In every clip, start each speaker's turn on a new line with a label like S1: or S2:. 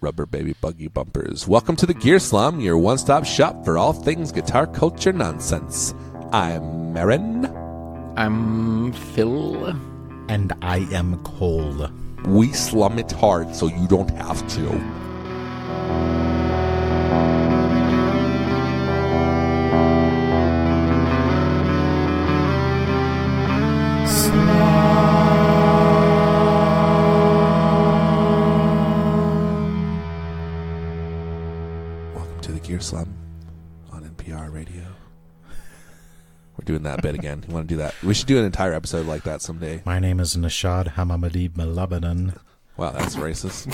S1: rubber baby buggy bumpers. Welcome to the Gear Slum, your one-stop shop for all things guitar culture nonsense. I'm Marin.
S2: I'm Phil.
S3: And I am Cole.
S1: We slum it hard so you don't have to. Slum on NPR radio. We're doing that bit again. You want to do that? We should do an entire episode like that someday.
S3: My name is Nashad Hamamadi Malabadan.
S1: Wow, that's racist.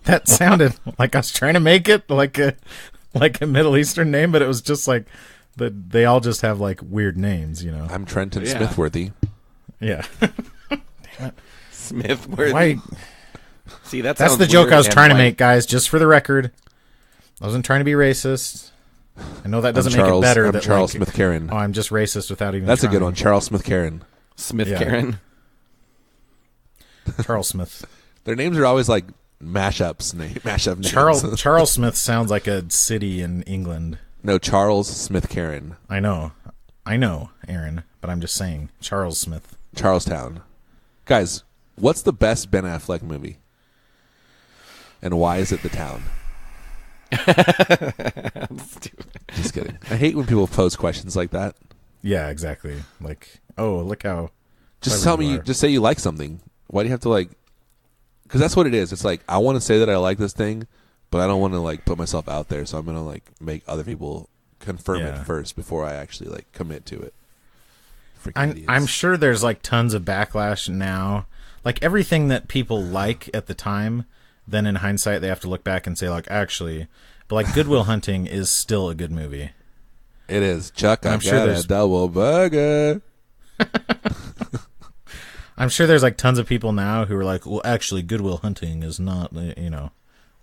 S3: that sounded like I was trying to make it like a Middle Eastern name, but it was just like they all just have like weird names, you know.
S1: I'm Trenton Smithworthy.
S3: Yeah.
S2: Damn it. Smithworthy.
S3: Why?
S2: See,
S3: that's the joke I was trying to make, guys, just for the record. I wasn't trying to be racist. I know that doesn't make it better.
S1: I'm Charles Smith Karen.
S3: Oh, I'm just racist without even
S1: That's
S3: trying.
S1: A good one. Charles Smith Karen.
S2: Karen.
S3: Charles Smith.
S1: Their names are always like mashup names.
S3: Charles Smith sounds like a city in England.
S1: No, Charles Smith Karen.
S3: I know, Aaron, but I'm just saying, Charles Smith.
S1: Charlestown. Guys, what's the best Ben Affleck movie? And why is it The Town? Just kidding. I hate when people pose questions like that.
S3: Yeah, exactly. Like, oh, look how.
S1: Just tell me. Just say you like something. Why do you have to like? Because that's what it is. It's like I want to say that I like this thing, but I don't want to like put myself out there. So I'm gonna like make other people confirm it first before I actually like commit to it.
S3: I'm sure there's like tons of backlash now. Like everything that people like at the time. Then in hindsight, they have to look back and say, like, actually, but like Good Will Hunting is still a good movie.
S1: It is. Chuck, I'm sure there's a double burger.
S3: I'm sure there's like tons of people now who are like, well, actually, Good Will Hunting is not, you know,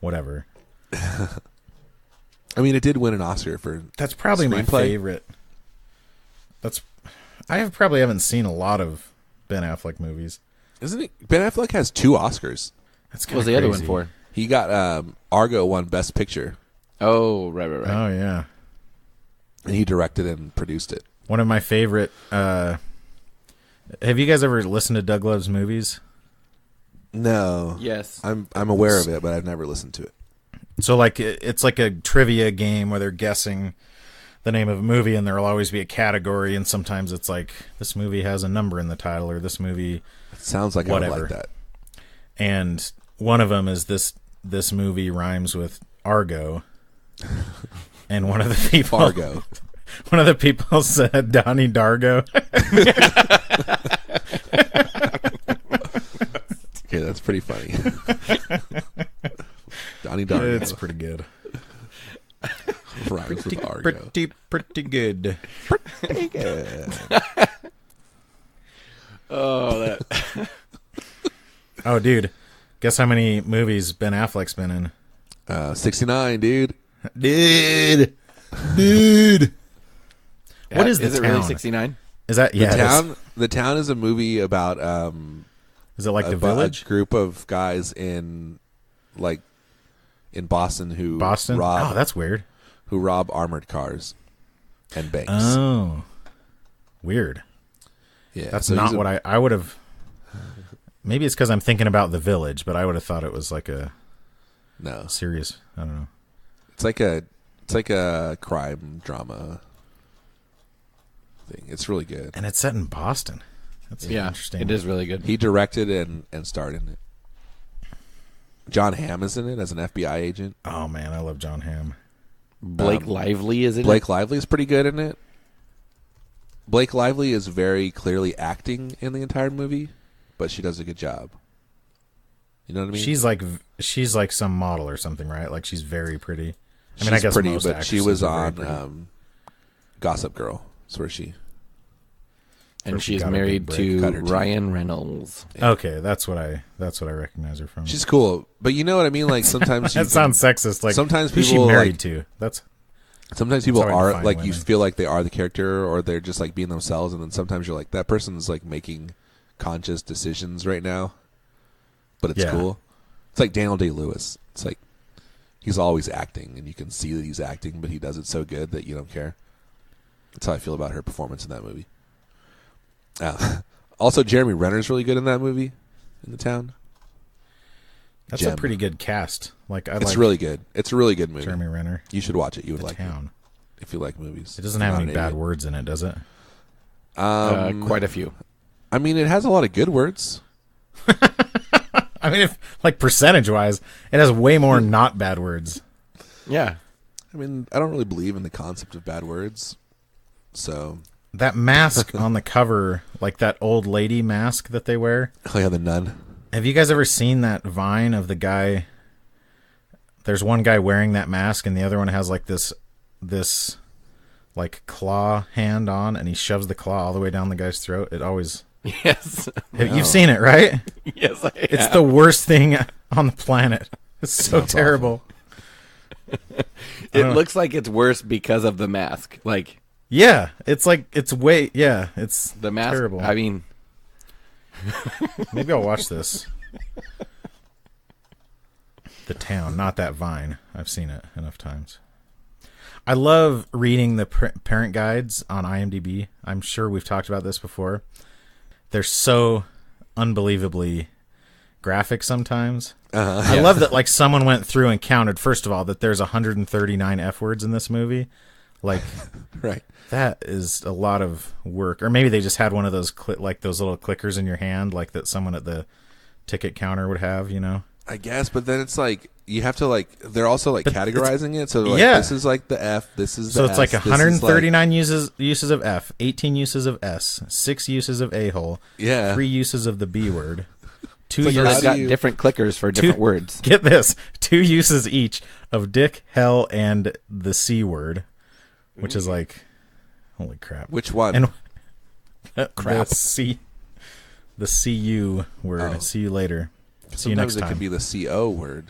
S3: whatever.
S1: I mean, it did win an Oscar for
S3: That's probably my favorite. I probably haven't seen a lot of Ben Affleck movies.
S1: Isn't it? Ben Affleck has 2 Oscars.
S3: What was the other one for?
S1: He got Argo won Best Picture.
S2: Oh, right.
S3: Oh, yeah.
S1: And he directed and produced it.
S3: One of my favorite. Have you guys ever listened to Doug Love's Movies?
S1: No.
S2: Yes.
S1: I'm aware of it, but I've never listened to it.
S3: So like it's like a trivia game where they're guessing the name of a movie, and there'll always be a category, and sometimes it's like this movie has a number in the title, or this movie.
S1: It sounds like
S3: whatever.
S1: I would like that.
S3: And one of them is this movie rhymes with Argo, and one of the people
S1: Fargo.
S3: One of the people said Donnie Dargo.
S1: Okay, that's pretty funny. Donnie Dargo.
S3: It's pretty good.
S1: Rhymes with Argo.
S3: Pretty good.
S1: Pretty good.
S3: Oh, dude. Guess how many movies Ben Affleck's been in?
S1: 69, dude.
S3: Dude. What is The Town?
S2: Is it really 69?
S3: Is that
S1: The Town is a movie about
S3: is it like The Village?
S1: A group of guys in Boston who rob
S3: that's weird.
S1: Who rob armored cars and banks.
S3: Oh. Weird.
S1: Yeah.
S3: That's not what I would have. Maybe it's because I'm thinking about The Village, but I would have thought it was like a serious. I don't know.
S1: It's like a crime drama thing. It's really good,
S3: and it's set in Boston. That's interesting.
S2: It is really good.
S1: He directed and starred in it. John Hamm is in it as an FBI agent.
S3: Oh man, I love John Hamm.
S2: Blake Lively is in it.
S1: Blake Lively is pretty good in it. Blake Lively is very clearly acting in the entire movie, but she does a good job. You know what I mean?
S3: She's like some model or something, right? Like she's very pretty. I mean,
S1: she's
S3: I guess
S1: pretty,
S3: most
S1: but she was on
S3: pretty.
S1: Gossip Girl. That's where she.
S2: And she's married to Ryan Reynolds.
S3: Yeah. Okay, that's what I recognize her from.
S1: She's cool, but you know what I mean. Like sometimes
S3: that sounds sexist. Like
S1: sometimes people
S3: who's she married to?
S1: Sometimes people are like women. You feel like they are the character, or they're just like being themselves, and then sometimes you're like that person's like making conscious decisions right now, but it's cool. It's like Daniel Day-Lewis. It's like he's always acting, and you can see that he's acting, but he does it so good that you don't care. That's how I feel about her performance in that movie. Also, Jeremy Renner's really good in that movie, in The Town.
S3: That's a pretty good cast.
S1: It's really good. It's a really good movie.
S3: Jeremy Renner.
S1: You should watch it. You would
S3: The
S1: like
S3: Town.
S1: It if you like movies.
S3: It doesn't have any bad words in it, does it?
S2: Quite a few.
S1: I mean, it has a lot of good words.
S3: I mean, percentage-wise, it has way more not bad words.
S2: Yeah.
S1: I mean, I don't really believe in the concept of bad words, so...
S3: That mask on the cover, like that old lady mask that they wear.
S1: Oh, yeah, the nun.
S3: Have you guys ever seen that Vine of the guy... There's one guy wearing that mask, and the other one has, like, this like, claw hand on, and he shoves the claw all the way down the guy's throat. It always...
S2: Yes.
S3: You've seen it, right?
S2: Yes, I have.
S3: It's the worst thing on the planet. It's so terrible.
S2: It looks like it's worse because of the mask. Like,
S3: yeah, it's like it's the
S2: mask.
S3: Terrible.
S2: I mean,
S3: maybe I'll watch this. The Town, not that Vine. I've seen it enough times. I love reading the parent guides on IMDb. I'm sure we've talked about this before. They're so unbelievably graphic sometimes. I love that, like, someone went through and counted, first of all, that there's 139 F words in this movie. Like,
S1: right.
S3: That is a lot of work. Or maybe they just had one of those, like, those little clickers in your hand, like that someone at the ticket counter would have, you know?
S1: I guess, but then it's like, you have to, like, they're also, like, categorizing it. So, like, this is, like, the F, this is the
S3: So it's
S1: S,
S3: like 139 uses of F, 18 uses of S, 6 uses of a-hole, 3 uses of the B word.
S2: They've got different clickers for different words.
S3: Get this. 2 uses each of dick, hell, and the C word, which is like, holy crap.
S1: Which one?
S3: And crap. The CU word. Oh. See you later. See you next time.
S1: Sometimes it could be the CO word.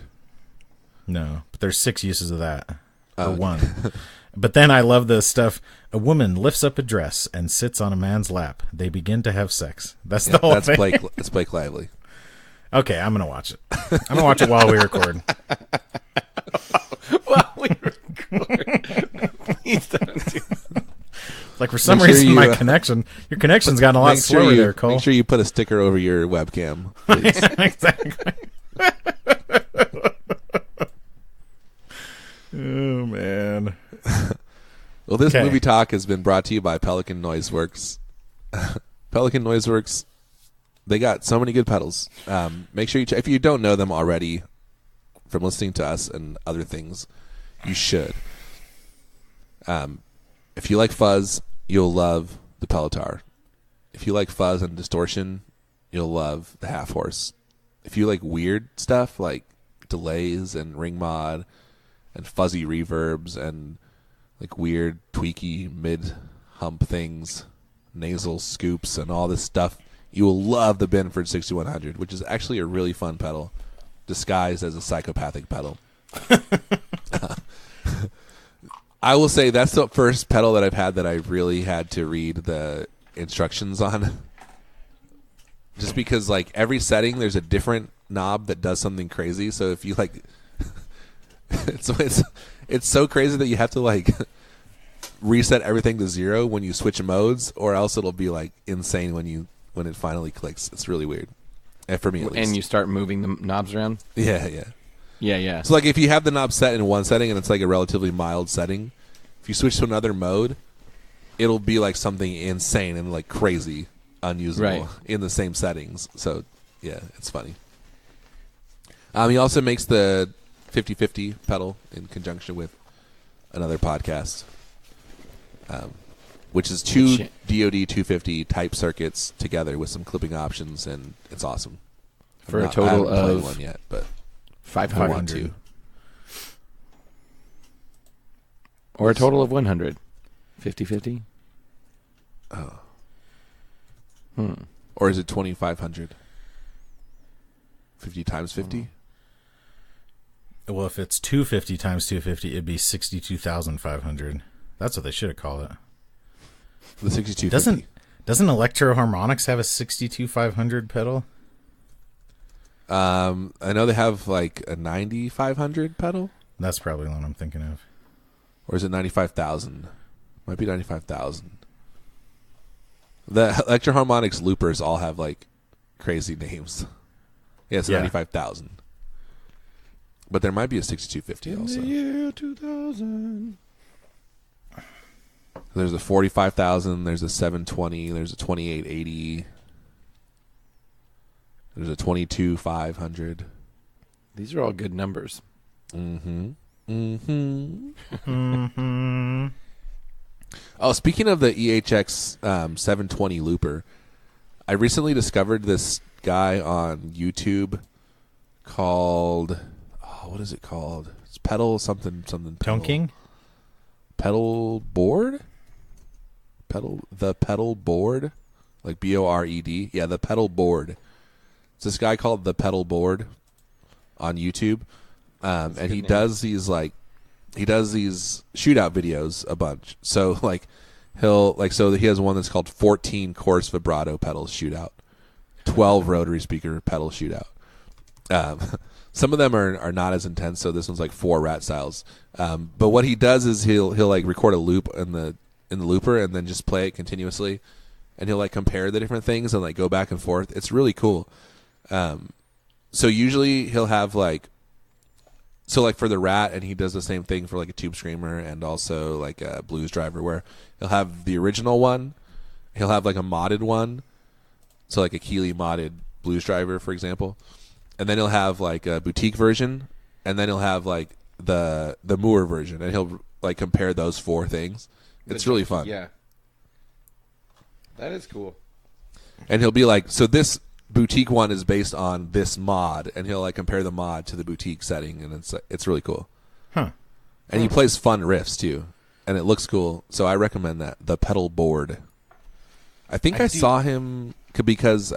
S3: No, but there's 6 uses of that. Or 1. But then I love the stuff. A woman lifts up a dress and sits on a man's lap. They begin to have sex. That's the whole thing.
S1: That's Blake Lively.
S3: Okay, I'm going to watch it. I'm going to watch it while we record.
S2: While we record. Please don't do that.
S3: Like, for some reason, my connection... Your connection's gotten a lot slower there, Cole.
S1: Make sure you put a sticker over your webcam, please.
S3: Yeah, exactly. Oh, man.
S1: Well, this movie talk has been brought to you by Pelican Noiseworks. Pelican Noiseworks, they got so many good pedals. Make sure you check. If you don't know them already from listening to us and other things, you should. If you like fuzz, you'll love the Pelotar. If you like fuzz and distortion, you'll love the Half Horse. If you like weird stuff like delays and ring mod and fuzzy reverbs and like weird tweaky mid hump things, nasal scoops and all this stuff, you will love the Binford 6100, which is actually a really fun pedal disguised as a psychopathic pedal. I will say that's the first pedal that I've had that I really had to read the instructions on. Just because, like, every setting there's a different knob that does something crazy. So if you, like, it's so crazy that you have to, like, reset everything to 0 when you switch modes, or else it'll be, like, insane when it finally clicks. It's really weird. And for me, at least.
S2: And you start moving the knobs around?
S1: Yeah.
S2: Yeah.
S1: So, like, if you have the knob set in one setting and it's, like, a relatively mild setting, if you switch to another mode, it'll be, like, something insane and, like, crazy unusable in the same settings. So, yeah, it's funny. He also makes the 50/50 pedal in conjunction with another podcast, which is 2 DoD 250 type circuits together with some clipping options, and it's awesome.
S2: For a total
S1: I haven't played
S2: of
S1: one yet, but
S2: 500. Or a total of 100. 50/50?
S1: Oh. Or is it 2,500? 50 times 50?
S3: Well, if it's 250 times 250, it'd be 62,500. That's what they should have called it.
S1: The 6250.
S3: Doesn't Electro Harmonics have a 62,500 pedal?
S1: I know they have like a 9500 pedal.
S3: That's probably the one I'm thinking of.
S1: Or is it 95,000? Might be 95,000. The Electro Harmonics loopers all have like crazy names. Yeah, it's 95,000. But there might be a 6250 also.
S2: In the year 2000.
S1: There's a 45,000. There's a 720. There's a 2880. There's a 22,500.
S2: These are all good numbers.
S1: Mm-hmm. Mm-hmm. Mm-hmm. Oh, speaking of the EHX 720 looper, I recently discovered this guy on YouTube called... Oh, what is it called? It's Pedal something.
S3: Tone King?
S1: Pedal Board? The Pedal Board? Like B-O-R-E-D? Yeah, the Pedal Board. It's this guy called the Pedal Board on YouTube. And he does these shootout videos a bunch. So he has one that's called 14 coarse vibrato pedals shootout, 12 rotary speaker pedal shootout. Some of them are not as intense, so this one's like 4 rat styles. But what he does is he'll like record a loop in the looper and then just play it continuously, and he'll like compare the different things and like go back and forth. It's really cool. So usually he'll have like for the Rat, and he does the same thing for like a Tube Screamer and also like a Blues Driver, where he'll have the original one, he'll have like a modded one, so like a Keeley modded Blues Driver, for example, and then he'll have like a boutique version, and then he'll have like the Moore version, and he'll like compare those 4 things. It's really fun.
S2: Yeah, that is cool.
S1: And he'll be like, so this boutique one is based on this mod, and he'll like compare the mod to the boutique setting, and it's really cool.
S3: Huh.
S1: And he plays fun riffs too, and it looks cool. So I recommend that, the Pedal Board. I think I saw him because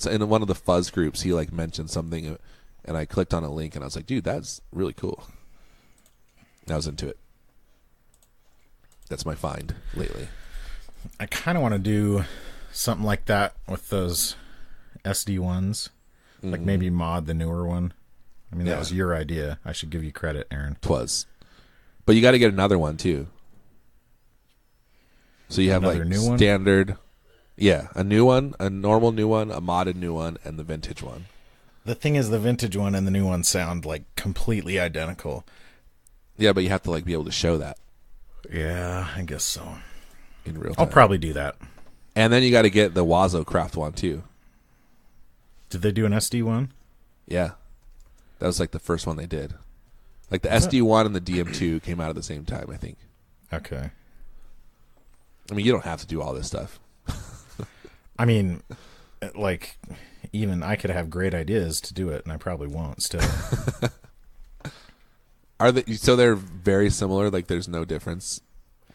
S1: in one of the fuzz groups he like mentioned something, and I clicked on a link, and I was like, dude, that's really cool. And I was into it. That's my find lately.
S3: I kind of want to do something like that with those SD ones, like maybe mod the newer one. I mean, that was your idea. I should give you credit, Aaron.
S1: 'Twas. But you got to get another one too. So you have another like new standard. One? Yeah, a new one, a normal new one, a modded new one, and the vintage one.
S3: The thing is, the vintage one and the new one sound like completely identical.
S1: Yeah, but you have to like be able to show that.
S3: Yeah, I guess so.
S1: In real time.
S3: I'll probably do that. And
S1: then you got to get the Wazo Craft one too.
S3: Did they do an SD one?
S1: Yeah. That was like the first one they did. Like the SD1 and the DM2 came out at the same time, I think.
S3: Okay.
S1: I mean, you don't have to do all this stuff.
S3: I mean, like, even I could have great ideas to do it, and I probably won't still.
S1: So they're very similar? Like there's no difference?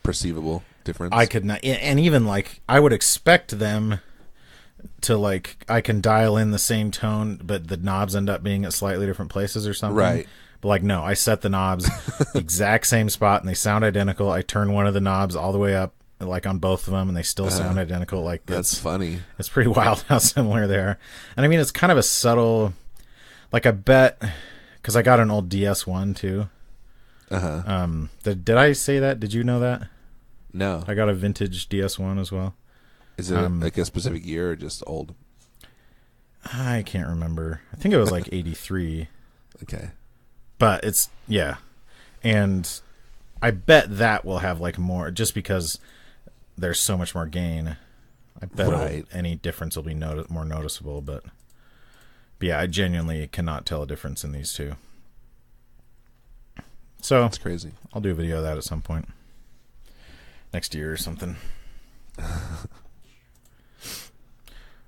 S1: Perceivable difference?
S3: I could not, and even like, I would expect them to like, I can dial in the same tone, but the knobs end up being at slightly different places or something.
S1: Right.
S3: But like, no, I set the knobs the exact same spot and they sound identical. I turn one of the knobs all the way up, like on both of them, and they still sound identical. Like
S1: that's funny.
S3: It's pretty wild how similar they are. And I mean, it's kind of a subtle, like I bet, because I got an old DS1 too. Did I say that? Did you know that?
S1: No.
S3: I got a vintage DS1 as well.
S1: Is it like a specific year or just old?
S3: I can't remember. I think it was like 83.
S1: Okay.
S3: But it's, yeah. And I bet that will have like more, just because there's so much more gain. I bet any difference will be more noticeable. But yeah, I genuinely cannot tell a difference in these two. So
S1: that's crazy.
S3: I'll do a video of that at some point. Next year or something.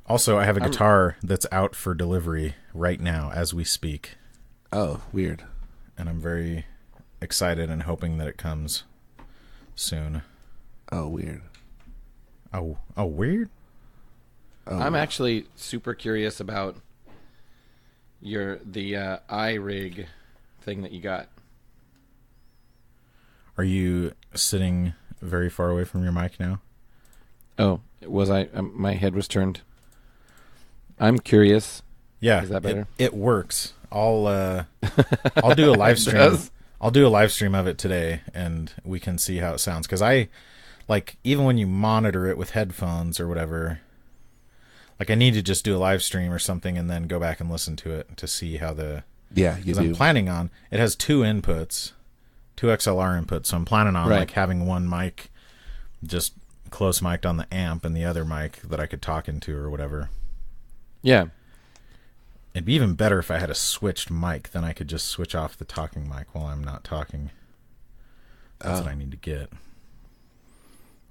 S3: Also, I have a guitar that's out for delivery right now as we speak.
S1: Oh, weird.
S3: And I'm very excited and hoping that it comes soon.
S1: Oh, weird.
S3: Oh, weird?
S2: Oh. I'm actually super curious about the iRig thing that you got.
S3: Are you sitting very far away from your mic now?
S2: Oh, was I? My head was turned. I'm curious.
S3: Yeah,
S2: is that better?
S3: It works. I'll do a live stream. I'll do a live stream of it today, and we can see how it sounds. Because I like even when you monitor it with headphones or whatever. Like I need to just do a live stream or something, and then go back and listen to it to see how the.
S1: Yeah, you do.
S3: I'm planning on it has 2 inputs, 2 XLR inputs. So I'm planning on like having one mic, just close mic'd on the amp, and the other mic that I could talk into or whatever.
S2: Yeah.
S3: It'd be even better if I had a switched mic. Then I could just switch off the talking mic while I'm not talking. That's what I need to get.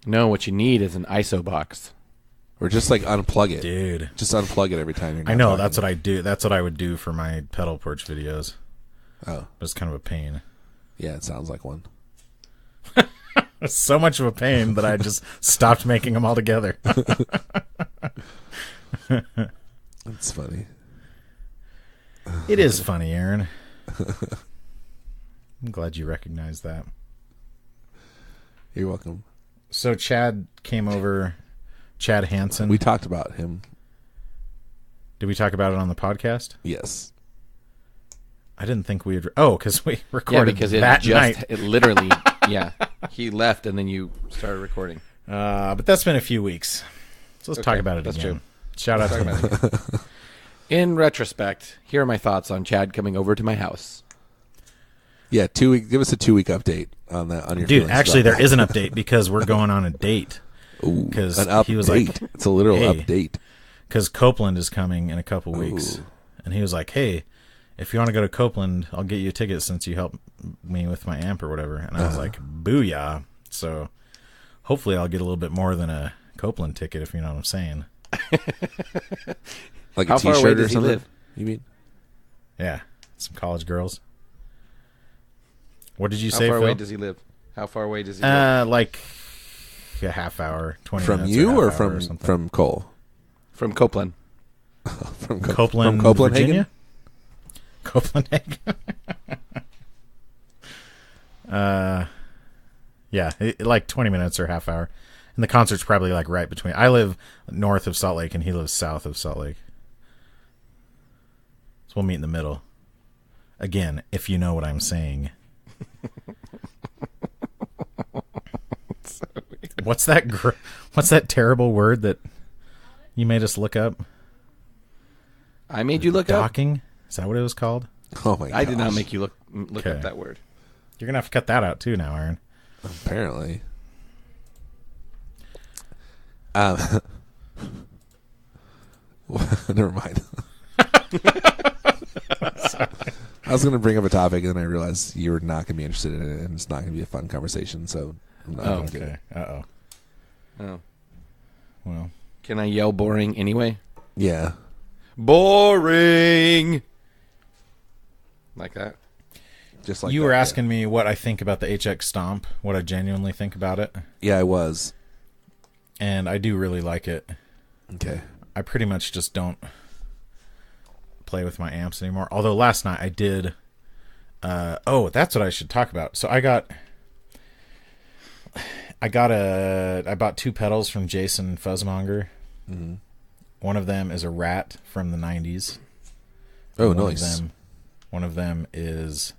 S2: No, what you need is an ISO box.
S1: Or just like unplug it.
S3: Dude.
S1: Just unplug it every time you're not
S3: I know,
S1: talking.
S3: that's what I do. That's what I would do for my pedal porch videos.
S1: Oh.
S3: But it's kind of a pain.
S1: Yeah, it sounds like one.
S3: It's so much of a pain that I just stopped making them all together.
S1: That's funny.
S3: It is funny, Aaron. I'm glad you recognize that.
S1: You're welcome.
S3: So Chad came over, Chad Hansen.
S1: We talked about him.
S3: Did we talk about it on the podcast?
S1: Yes.
S3: I didn't think we had... Oh, because we recorded
S2: because
S3: that night.
S2: It literally... Yeah. He left, and then you started recording.
S3: But that's been a few weeks. So let's talk about it
S2: that's
S3: again.
S2: True.
S3: Shout out to him.
S2: In retrospect, here are my thoughts on Chad coming over to my house.
S1: Yeah, 2 week. Give us a 2 week update on that. On your
S3: Dude, actually, there is an update because we're going on a date.
S1: Ooh,
S3: because
S1: an update.
S3: He was like,
S1: it's a literal update.
S3: Because Copeland is coming in a couple weeks, and he was like, "Hey, if you want to go to Copeland, I'll get you a ticket since you helped me with my amp or whatever." And I was like, "Booyah!" So hopefully, I'll get a little bit more than a Copeland ticket, if you know what I'm saying.
S1: Like
S2: How
S1: a
S2: far away
S1: T-shirt or
S2: does he
S1: something?
S2: live?
S1: You mean?
S3: Yeah, some college girls. What did you
S2: How
S3: say,
S2: far
S3: Phil?
S2: away does he live? How far away does he live?
S3: Like a half hour, 20
S1: From
S3: minutes.
S1: you or
S3: something.
S1: from Cole?
S2: From Copeland.
S1: From
S3: Copeland,
S1: from Copeland,
S3: Virginia? Copelandhagen. Yeah, like 20 minutes or half hour. And the concert's probably like right between. I live north of Salt Lake and he lives south of Salt Lake. So we'll meet in the middle. Again, if you know what I'm saying. What's that terrible word that you made us look up?
S2: I made you look up?
S3: Docking? Is that what it was called?
S1: Oh my god!
S2: I did not make you look up that word.
S3: You're gonna have to cut that out too now, Aaron.
S1: Apparently. Never mind. I was going to bring up a topic, and then I realized you were not going to be interested in it, and it's not going to be a fun conversation. So, I'm not going to do it.
S2: Oh,
S3: well,
S2: can I yell boring anyway?
S1: Yeah,
S2: boring. Like that.
S1: Just like
S3: you
S1: that,
S3: were asking me what I think about the HX Stomp, what I genuinely think about it.
S1: Yeah, I was,
S3: and I do really like it.
S1: Okay.
S3: I pretty much just don't play with my amps anymore. Although last night I did. That's what I should talk about. So I bought 2 pedals from Jason Fuzzmonger.
S1: Mm-hmm.
S3: One of them is a Rat from the 90s.
S1: Oh, nice.
S3: One of them is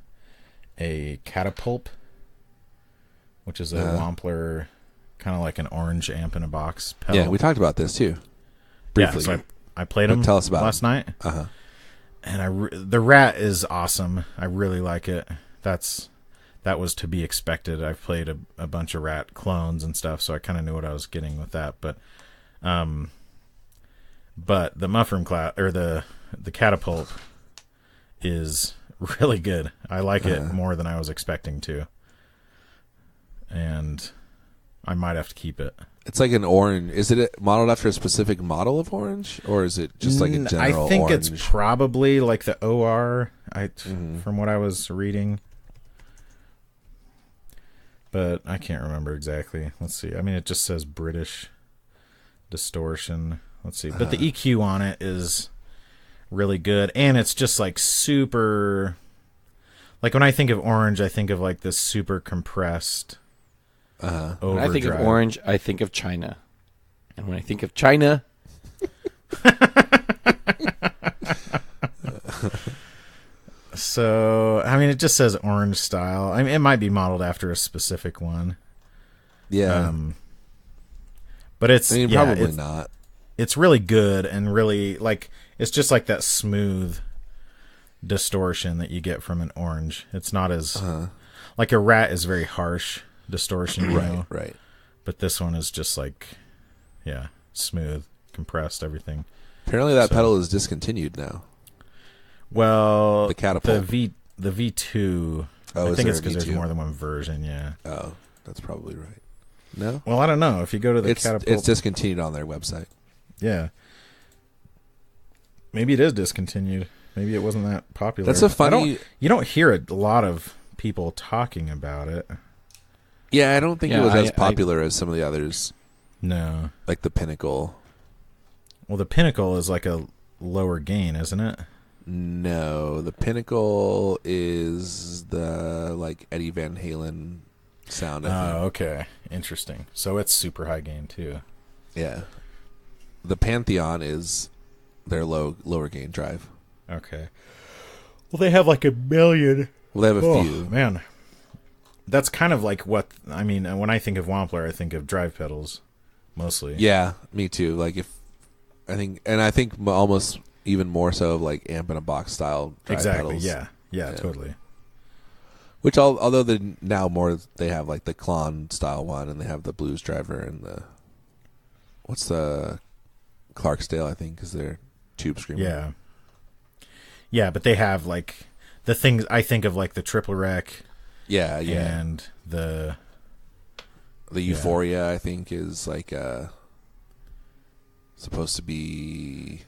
S3: a Catapult, which is a Wampler, kind of like an orange amp in a box pedal.
S1: Yeah, we talked about this too. Briefly.
S3: Yeah, so I played them
S1: Tell us about
S3: last night.
S1: Uh-huh.
S3: And the Rat is awesome. I really like it. That was to be expected. I've played a bunch of Rat clones and stuff, so I kind of knew what I was getting with that. But the Mushroom class or the Catapult is really good. I like it more than I was expecting to, and I might have to keep it.
S1: It's like an orange. Is it modeled after a specific model of orange, or is it just like a general?
S3: I think
S1: orange?
S3: it's probably like the OR. From what I was reading, but I can't remember exactly. Let's see. I mean, it just says British distortion. Let's see. But the EQ on it is really good, and it's just like super. Like when I think of orange, I think of like this super compressed.
S2: When I think of orange, I think of China. And when I think of China...
S3: So, I mean, it just says orange style. I mean, it might be modeled after a specific one.
S1: Yeah.
S3: But it's
S1: probably not.
S3: It's really good and really like it's just like that smooth distortion that you get from an orange. It's not as like a rat is very harsh distortion, you know?
S1: Right.
S3: But this one is just like smooth, compressed, everything.
S1: Apparently that pedal is discontinued now.
S3: Well,
S1: the catapult.
S3: The V2.
S1: Oh,
S3: I think it's because there's more than one version, yeah.
S1: Oh, that's probably right. No?
S3: Well, I don't know. If you go to the catapult...
S1: It's discontinued on their website.
S3: Yeah. Maybe it is discontinued. Maybe it wasn't that popular.
S1: That's a funny...
S3: You don't hear a lot of people talking about it.
S1: Yeah, I don't think it was as popular as some of the others.
S3: No.
S1: Like the Pinnacle.
S3: Well, the Pinnacle is like a lower gain, isn't it?
S1: No, the Pinnacle is the like Eddie Van Halen sound.
S3: Oh, okay, interesting. So it's super high gain too.
S1: Yeah, the Pantheon is their lower gain drive.
S3: Okay. Well, they have like a million.
S1: Well, they have a few.
S3: Man, that's kind of like what I mean. When I think of Wampler, I think of drive pedals mostly.
S1: Yeah, me too. Like I think almost even more so of like amp in a box style drive pedals.
S3: Yeah, totally.
S1: Which although they have like the Klon style one, and they have the Blues Driver and what's the Clarksdale, I think, is their tube screamer. Yeah, but they have like the things I think of like the Triple Rec. Yeah, and the Euphoria, I think, is like supposed to be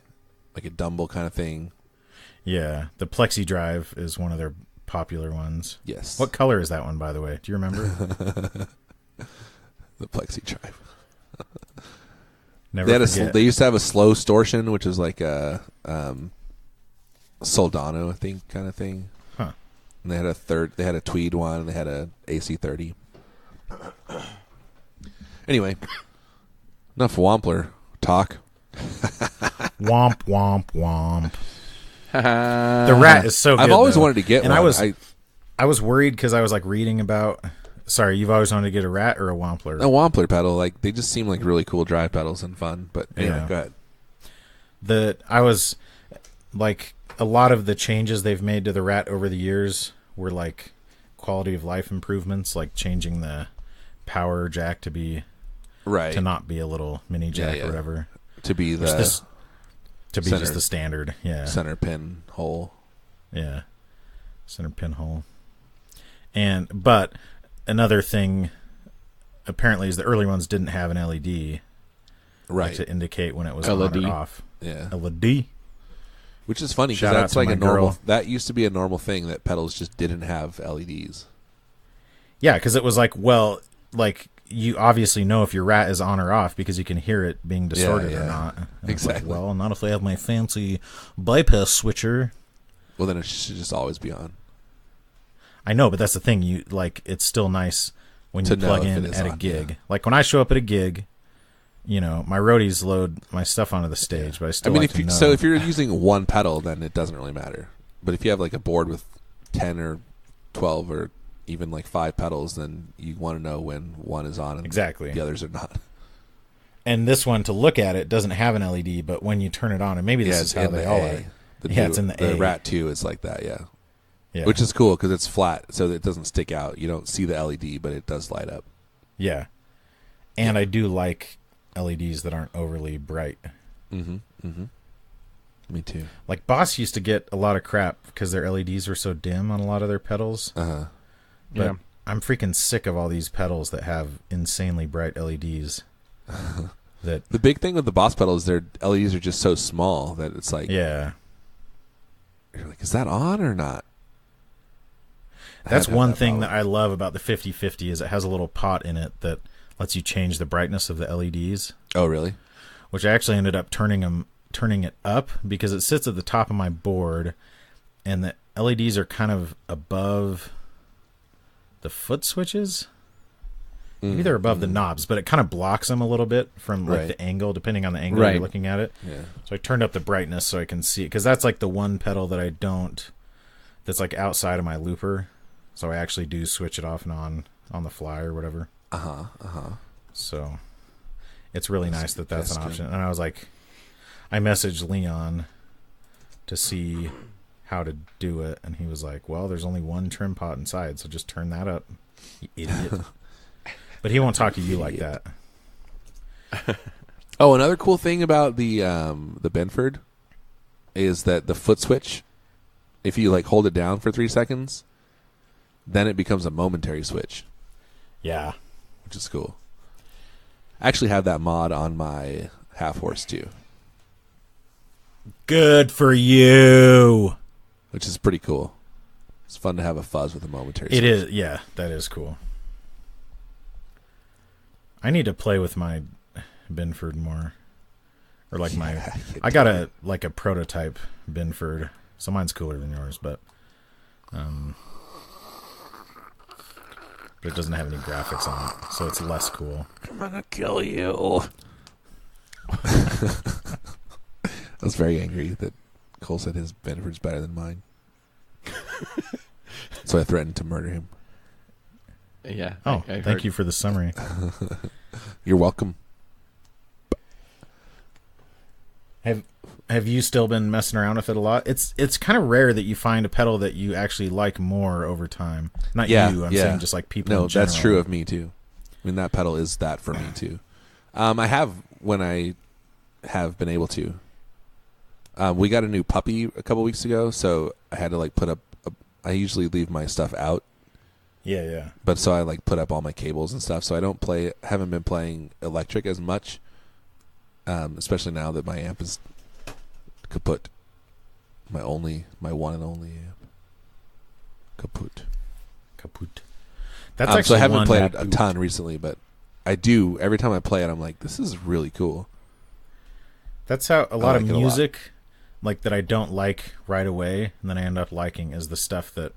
S1: like a Dumble kind of thing. Yeah, the Plexi Drive is one of their popular ones. Yes. What color is that one, by the way? Do you remember? The Plexi Drive. They used to have a slow distortion, which is like a Soldano, I think, kind of thing. Huh. And they had a Tweed one, and they had a AC30. Anyway, enough Wampler talk. Womp womp womp. The Rat is so good. I've always wanted to get one. I was worried because I was like reading about. Sorry, you've always wanted to get a Rat or a Wampler? A Wampler pedal. Like they just seem like really cool drive pedals and fun. But anyway, go ahead. I was like a lot of the changes they've made to the Rat over the years were like quality of life improvements, like changing the power jack to be to not be a little mini jack or whatever. To be just the standard, center pin hole. Yeah, center pin hole. But another thing, apparently, is the early ones didn't have an LED, to indicate when it was on or off. Yeah, LED. Which is funny because that's like a normal. That used to be a normal thing that pedals just didn't have LEDs. Yeah, because it was like you obviously know if your Rat is on or off because you can hear it being distorted or not. And exactly. Like, well, not if they have my fancy bypass switcher. Well, then it should just always be on. I know, but that's the thing. It's still nice when you plug in at a gig. Yeah. Like when I show up at a gig, my roadies load my stuff onto the stage, but I still like to know. So if you're using one pedal, then it doesn't really matter. But if you have like a board with 10 or 12 or even like 5 pedals, then you want to know when one is on and the others are not. And this one, to look at it, doesn't have an LED, but when you turn it on, and maybe this is how they all are. It's in the A. The Rat 2 is like that, yeah. Which is cool because it's flat, so that it doesn't stick out. You don't see the LED, but it does light up. Yeah. And I do like LEDs that aren't overly bright. Mm-hmm. Mm-hmm. Me too. Like Boss used to get a lot of crap because their LEDs were so dim on a lot of their pedals. Uh-huh. But I'm freaking sick of all these pedals that have insanely bright LEDs. The big thing with the Boss pedals, their LEDs are just so small that it's like, you're like, is that on or not? That's one thing that I love about the 5050 is it has a little pot in it that lets you change the brightness of the LEDs. Oh, really? Which I actually ended up turning it up because it sits at the top of my board, and the LEDs are kind of above the foot switches. Maybe they're above the knobs, but it kind of blocks them a little bit from the angle, depending on the angle you're looking at it. Yeah. So I turned up the brightness so I can see it, because that's like the one pedal that
S3: that's like outside of my looper, so I actually do switch it off and on the fly or whatever. So it's really nice that that's an option. And I was like, I messaged Leon to see how to do it, and he was like, well, there's only one trim pot inside, so just turn that up, you idiot. But he won't talk to you like that.
S1: Oh, another cool thing about the Benford is that the foot switch, if you like hold it down for 3 seconds, then it becomes a momentary switch.
S3: Yeah.
S1: Which is cool. I actually have that mod on my half horse too.
S3: Good for you.
S1: Which is pretty cool. It's fun to have a fuzz with a momentary switch.
S3: It is, yeah, that is cool. I need to play with my Binford more. Or like I got a prototype Binford. So mine's cooler than yours, but it doesn't have any graphics on it, so it's less cool.
S1: I'm gonna kill you. I was very angry that Cole said his Benford's better than mine. So I threatened to murder him.
S2: Yeah.
S3: Oh, thank you for the summary.
S1: You're welcome.
S3: Have you still been messing around with it a lot? It's kind of rare that you find a pedal that you actually like more over time. Not you, I'm saying just like people in general.
S1: That's true of me too. I mean, that pedal is that for me too. I have when I have been able to. We got a new puppy a couple weeks ago, so I had to like put up. I usually leave my stuff out.
S3: Yeah.
S1: But so I like put up all my cables and stuff. So I haven't been playing electric as much, especially now that my amp is kaput. My one and only amp. Kaput.
S3: That's actually
S1: so I haven't played it a ton recently, but I do every time I play it. I'm like, this is really cool.
S3: That's how a lot of music, like that I don't like right away, and then I end up liking, is the stuff that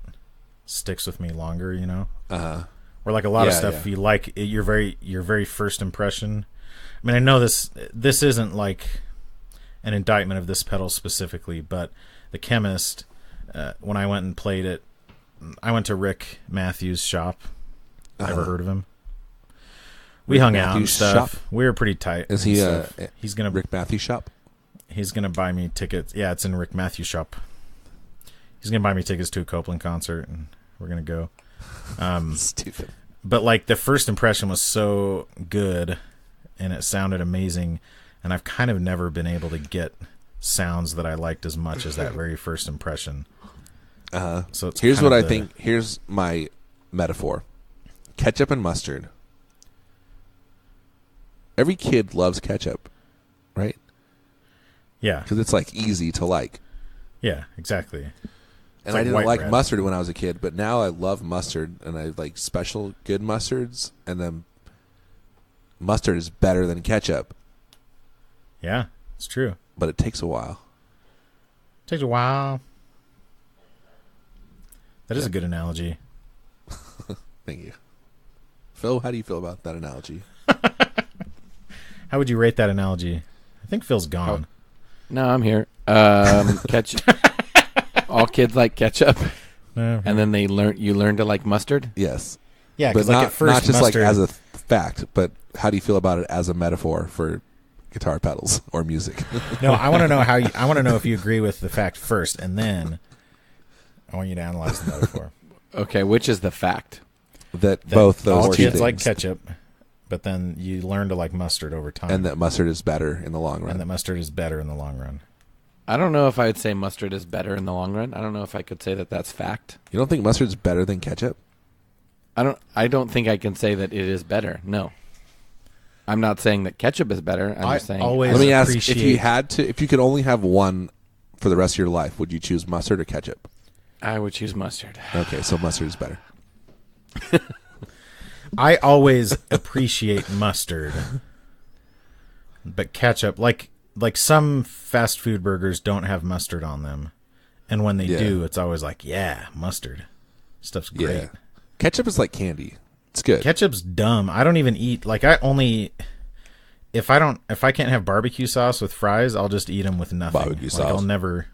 S3: sticks with me longer. You know, or like a lot of stuff you like. Your very first impression. I mean, I know this isn't like an indictment of this pedal specifically, but the Chemist, when I went and played it, I went to Rick Matthews' shop. Ever heard of him? We hung out and stuff. Shop? We were pretty tight.
S1: Is he
S3: he's gonna
S1: Rick Matthews' shop?
S3: He's gonna buy me tickets. Yeah, it's in Rick Matthews' shop. He's gonna buy me tickets to a Copeland concert, and we're gonna go.
S1: Stupid.
S3: But like the first impression was so good, and it sounded amazing, and I've kind of never been able to get sounds that I liked as much as that very first impression. So it's
S1: here's what I think. Here's my metaphor: ketchup and mustard. Every kid loves ketchup, right?
S3: Yeah,
S1: because it's like easy to like.
S3: Yeah, exactly.
S1: And I didn't like mustard when I was a kid, but now I love mustard, and I like special good mustards, and then mustard is better than ketchup.
S3: Yeah, it's true.
S1: But it takes a while.
S3: Takes a while. That is a good analogy.
S1: Thank you. Phil, how do you feel about that analogy?
S3: How would you rate that analogy? I think Phil's gone.
S2: No, I'm here. Ketchup. All kids like ketchup, and then you learn to like mustard.
S1: Yes.
S3: Yeah,
S1: but
S3: like at first
S1: not just
S3: mustard,
S1: like as a fact, but how do you feel about it as a metaphor for guitar pedals or music?
S3: No, I want to know I want to know if you agree with the fact first, and then I want you to analyze the metaphor.
S2: Okay, which is the fact?
S1: That both those
S3: all
S1: two
S3: kids
S1: things.
S3: like ketchup, but then you learn to like mustard over time,
S1: and that mustard is better in the long run.
S3: And that mustard is better in the long run.
S2: I don't know if I would say mustard is better in the long run. I don't know if I could say that that's fact.
S1: You don't think mustard's better than ketchup?
S2: I don't think I can say that it is better. No. I'm not saying that ketchup is better. I'm just saying.
S1: Let me ask, if you could only have one for the rest of your life, would you choose mustard or ketchup?
S2: I would choose mustard.
S1: Okay, so mustard is better.
S3: I always appreciate mustard, but ketchup, like some fast food burgers don't have mustard on them, and when they do, it's always like, yeah, mustard. Stuff's great.
S1: Yeah. Ketchup is like candy. It's good.
S3: Ketchup's dumb. I don't even eat, like, if I can't have barbecue sauce with fries, I'll just eat them with nothing.
S1: Barbecue sauce.
S3: I'll never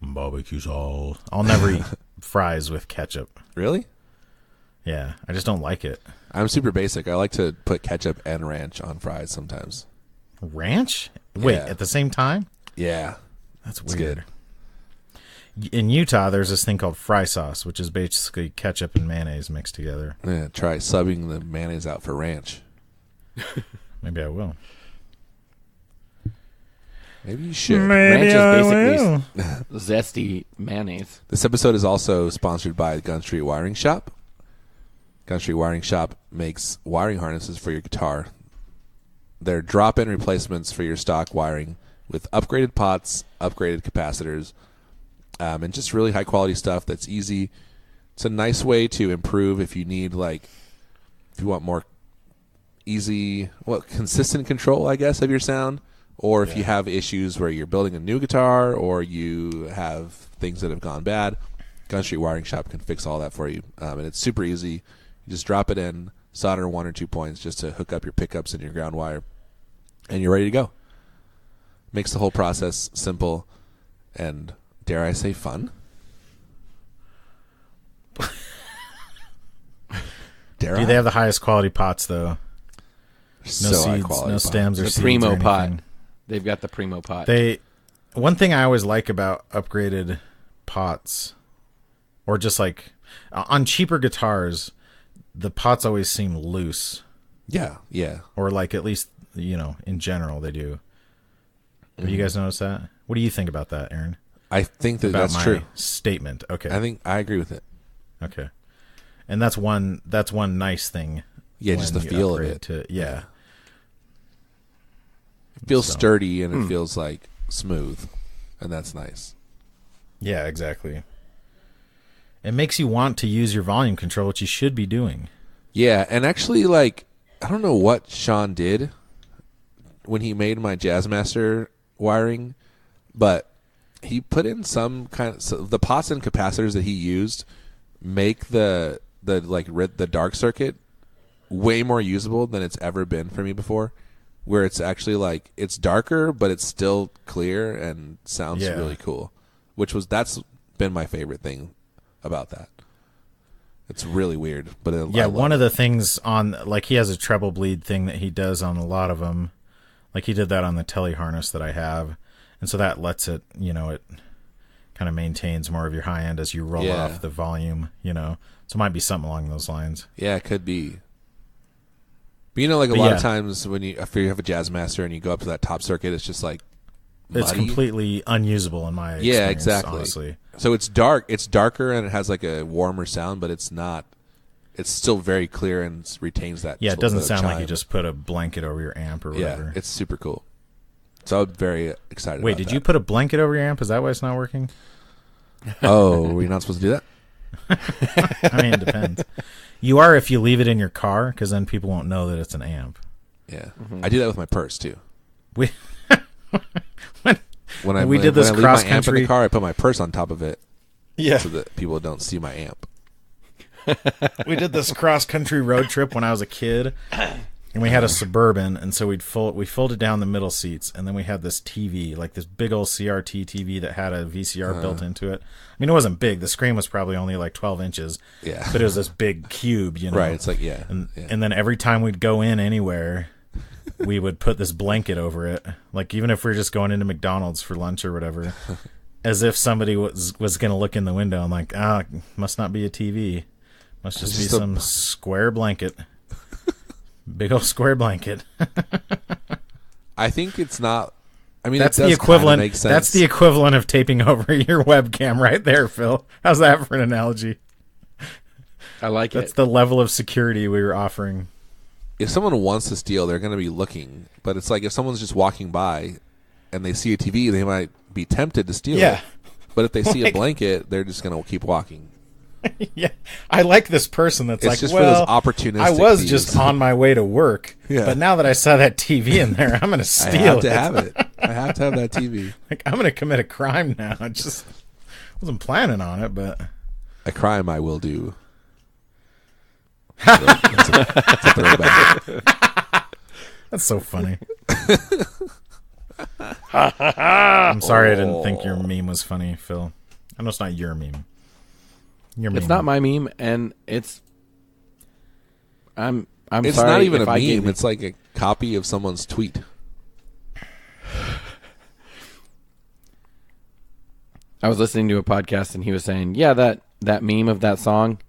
S3: barbecue sauce. I'll never eat fries with ketchup.
S1: Really?
S3: Yeah, I just don't like it.
S1: I'm super basic. I like to put ketchup and ranch on fries sometimes.
S3: Ranch? Wait, at the same time?
S1: Yeah.
S3: That's weird. Good. In Utah, there's this thing called fry sauce, which is basically ketchup and mayonnaise mixed together.
S1: Yeah, try subbing the mayonnaise out for ranch.
S3: Maybe I will.
S1: Maybe you should.
S2: Ranch is basically zesty mayonnaise.
S1: This episode is also sponsored by Gun Street Wiring Shop. Gun Street Wiring Shop makes wiring harnesses for your guitar. They're drop-in replacements for your stock wiring with upgraded pots, upgraded capacitors, and just really high-quality stuff that's easy. It's a nice way to improve if you need, like, if you want more easy, consistent control, I guess, of your sound, or if you have issues where you're building a new guitar or you have things that have gone bad. Gun Street Wiring Shop can fix all that for you, and it's super easy. You just drop it in, solder 1 or 2 points just to hook up your pickups and your ground wire, and you're ready to go. Makes the whole process simple and, dare I say, fun.
S3: Do they have the highest quality pots, though? No seeds, no stems or seeds.
S2: The Primo pot. They've got the Primo pot.
S3: One thing I always like about upgraded pots, or just like on cheaper guitars, the pots always seem loose.
S1: Yeah.
S3: Or like at least, in general they do. Have you guys noticed that? What do you think about that, Aaron?
S1: I think that that's true.
S3: Statement. Okay.
S1: I think I agree with it.
S3: Okay. And that's one nice thing.
S1: Yeah, just the feel of it.
S3: Yeah.
S1: It feels sturdy and it feels like smooth, and that's nice.
S3: Yeah, exactly. It makes you want to use your volume control, which you should be doing.
S1: Yeah, and actually, like, I don't know what Sean did when he made my Jazzmaster wiring, but he put in some kind of the pots and capacitors that he used make the dark circuit way more usable than it's ever been for me before, where it's actually like it's darker but it's still clear and sounds really cool, that's been my favorite thing about that. It's really weird, but one
S3: of the things on, like, he has a treble bleed thing that he does on a lot of them. Like, he did that on the Tele harness that I have, and so that lets it, it kind of maintains more of your high end as you roll off the volume, So it might be something along those lines.
S1: Yeah, it could be. But a lot of times when if you have a Jazzmaster and you go up to that top circuit, it's just like muddy.
S3: It's completely unusable in my experience.
S1: Yeah, exactly.
S3: Honestly.
S1: So it's dark. It's darker and it has like a warmer sound, but it's not. It's still very clear and retains that.
S3: Yeah, it doesn't sound like you just put a blanket over your amp or whatever.
S1: Yeah, it's super cool. So I'm very excited.
S3: Wait, did you put a blanket over your amp? Is that why it's not working?
S1: Oh, were you not supposed to do
S3: that? I mean, it depends. You are if you leave it in your car, because then people won't know that it's an amp.
S1: Yeah, I do that with my purse too.
S3: When
S1: I leave my amp in the car, I put my purse on top of it. Yeah, so that people don't see my amp.
S3: We did this cross-country road trip when I was a kid, and we had a Suburban, and so we folded down the middle seats, and then we had this TV, like this big old CRT TV that had a VCR built into it. I mean, it wasn't big. The screen was probably only like 12 inches.
S1: Yeah.
S3: But it was this big cube,
S1: Right, it's like,
S3: And then every time we'd go in anywhere, we would put this blanket over it. Like, even if we were just going into McDonald's for lunch or whatever, as if somebody was going to look in the window. I'm like, must not be a TV. Must just be some square blanket. Big old square blanket.
S1: I think it's not. I mean,
S3: that's the equivalent. That's the equivalent of taping over your webcam, right there, Phil. How's that for an analogy?
S2: I like
S3: it. That's the level of security we were offering.
S1: If someone wants to steal, they're going to be looking. But it's like if someone's just walking by and they see a TV, they might be tempted to steal it. But if they see a blanket, they're just going to keep walking.
S3: Yeah, I like this person that's
S1: it's
S3: like,
S1: just
S3: well,
S1: for those opportunistic
S3: I was
S1: thieves.
S3: Just on my way to work, but now that I saw that TV in there, I'm going to steal it.
S1: I have to have it. I have to have that TV.
S3: Like, I'm going to commit a crime now. I just wasn't planning on it, but
S1: a crime I will do. That's a throwback.
S3: That's so funny. I'm sorry I didn't think your meme was funny, Phil. I know it's not your meme.
S2: It's not my meme, and it's. I'm
S1: it's
S2: sorry.
S1: Not even a
S2: I
S1: meme. It's like a copy of someone's tweet.
S2: I was listening to a podcast, and he was saying, "Yeah, that meme of that song,"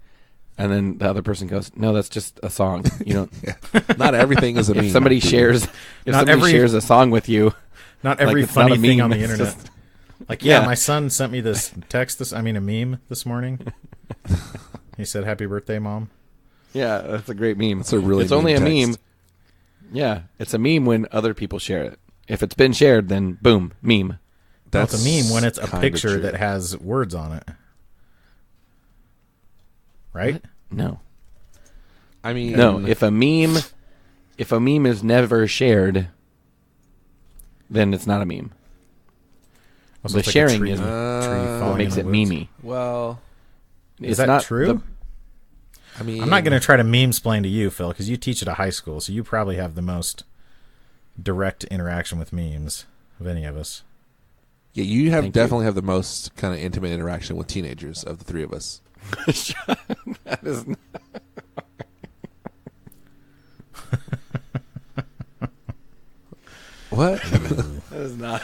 S2: and then the other person goes, "No, that's just a song. You don't.
S1: Not everything is a meme."
S2: If somebody shares a song with you,
S3: not every funny thing on the internet. Like, my son sent me this a meme this morning. He said, "Happy birthday, Mom."
S2: Yeah, that's a great meme.
S1: It's a really.
S2: It's only a meme. Yeah, it's a meme when other people share it. If it's been shared, then boom, meme.
S3: That's a meme when it's a picture that has words on it. Right?
S2: What? No.
S1: I mean,
S2: no. If a meme is never shared, then it's not a meme.
S3: Also,
S2: the sharing is what makes it memey.
S1: Well,
S3: is that not true? I mean, I'm not going to try to meme-splain to you, Phil, because you teach at a high school, so you probably have the most direct interaction with memes of any of us.
S1: Yeah, you definitely have the most kind of intimate interaction with teenagers of the three of us.
S2: That is not...
S1: What?
S2: That is not...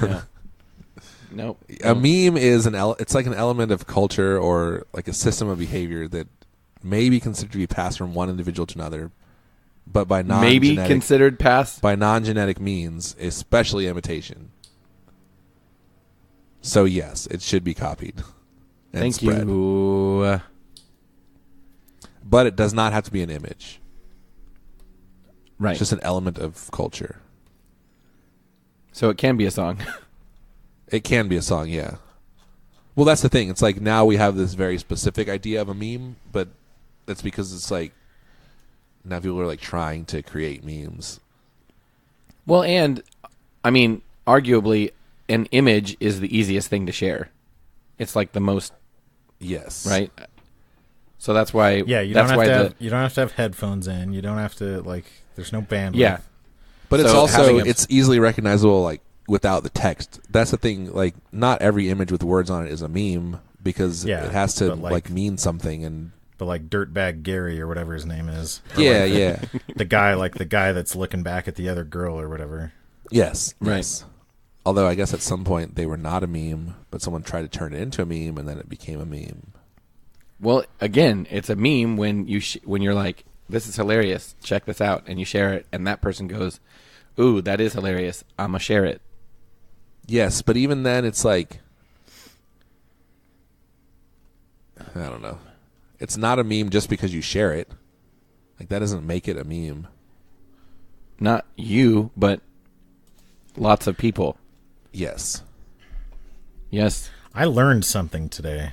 S2: no. Nope.
S1: A meme is it's like an element of culture or like a system of behavior that may be considered to be passed from one individual to another, but by non-genetic means, especially imitation. So yes, it should be copied. And
S2: Thank you.
S1: But it does not have to be an image.
S2: Right.
S1: It's just an element of culture.
S2: So it can be a song.
S1: It can be a song, yeah. Well, that's the thing. It's like now we have this very specific idea of a meme, but that's because it's like now people are like trying to create memes.
S2: Well, and I mean, arguably, an image is the easiest thing to share. It's like the most.
S1: Yes.
S2: Right. So that's why.
S3: Yeah, you don't have to have headphones in. You don't have to there's no bandwidth.
S2: Yeah.
S1: But it's also it's easily recognizable like without the text. That's the thing. Like not every image with words on it is a meme because it has to mean something.
S3: But like Dirtbag Gary or whatever his name is.
S1: Yeah.
S3: The guy that's looking back at the other girl or whatever.
S1: Yes.
S2: Right.
S1: Yes. Although I guess at some point they were not a meme, but someone tried to turn it into a meme, and then it became a meme.
S2: Well, again, it's a meme when when you're like, "This is hilarious. Check this out," and you share it, and that person goes, "Ooh, that is hilarious. I'm gonna share it."
S1: Yes, but even then, it's like I don't know. It's not a meme just because you share it. Like that doesn't make it a meme.
S2: Not you, but lots of people.
S1: Yes.
S2: Yes.
S3: I learned something today.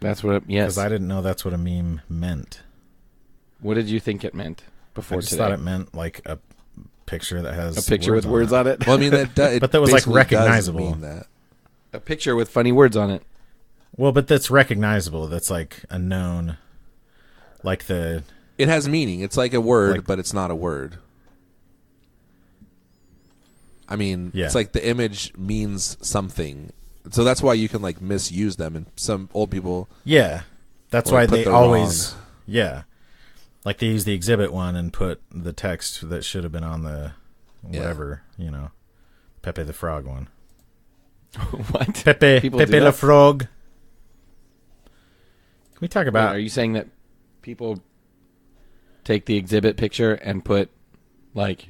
S2: That's what. Yes.
S3: Because I didn't know that's what a meme meant.
S2: What did you think it meant before today?
S3: I just thought it meant like a picture that has
S2: a picture with words on it.
S1: Well, I mean
S3: but that was like recognizable.
S1: That.
S2: A picture with funny words on it.
S3: Well, but that's recognizable. That's like a known, like the.
S1: It has meaning. It's like a word, but it's not a word. I mean, it's like the image means something. So that's why you can like misuse them, and some old people.
S3: Yeah, that's why they always. Wrong. Yeah, like they use the exhibit one and put the text that should have been on the whatever Pepe the Frog one.
S2: What?
S3: Pepe the Frog. Can we talk about?
S2: Wait, are you saying that people take the exhibit picture and put like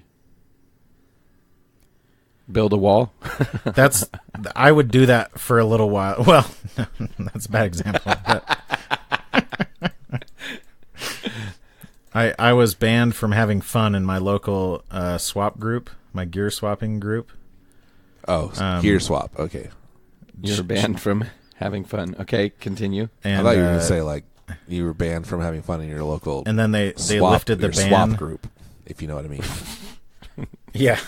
S2: build a wall? I would do that for a little while. Well, that's a bad example. But I was banned from having fun in my local swap group, my gear swapping group.
S1: Oh, gear swap. Okay.
S2: You're banned from having fun. Okay, continue.
S1: And, I thought you were going to say like you were banned from having fun in your local.
S3: And then they lifted the ban.
S1: Swap group, if you know what I mean.
S3: Yeah.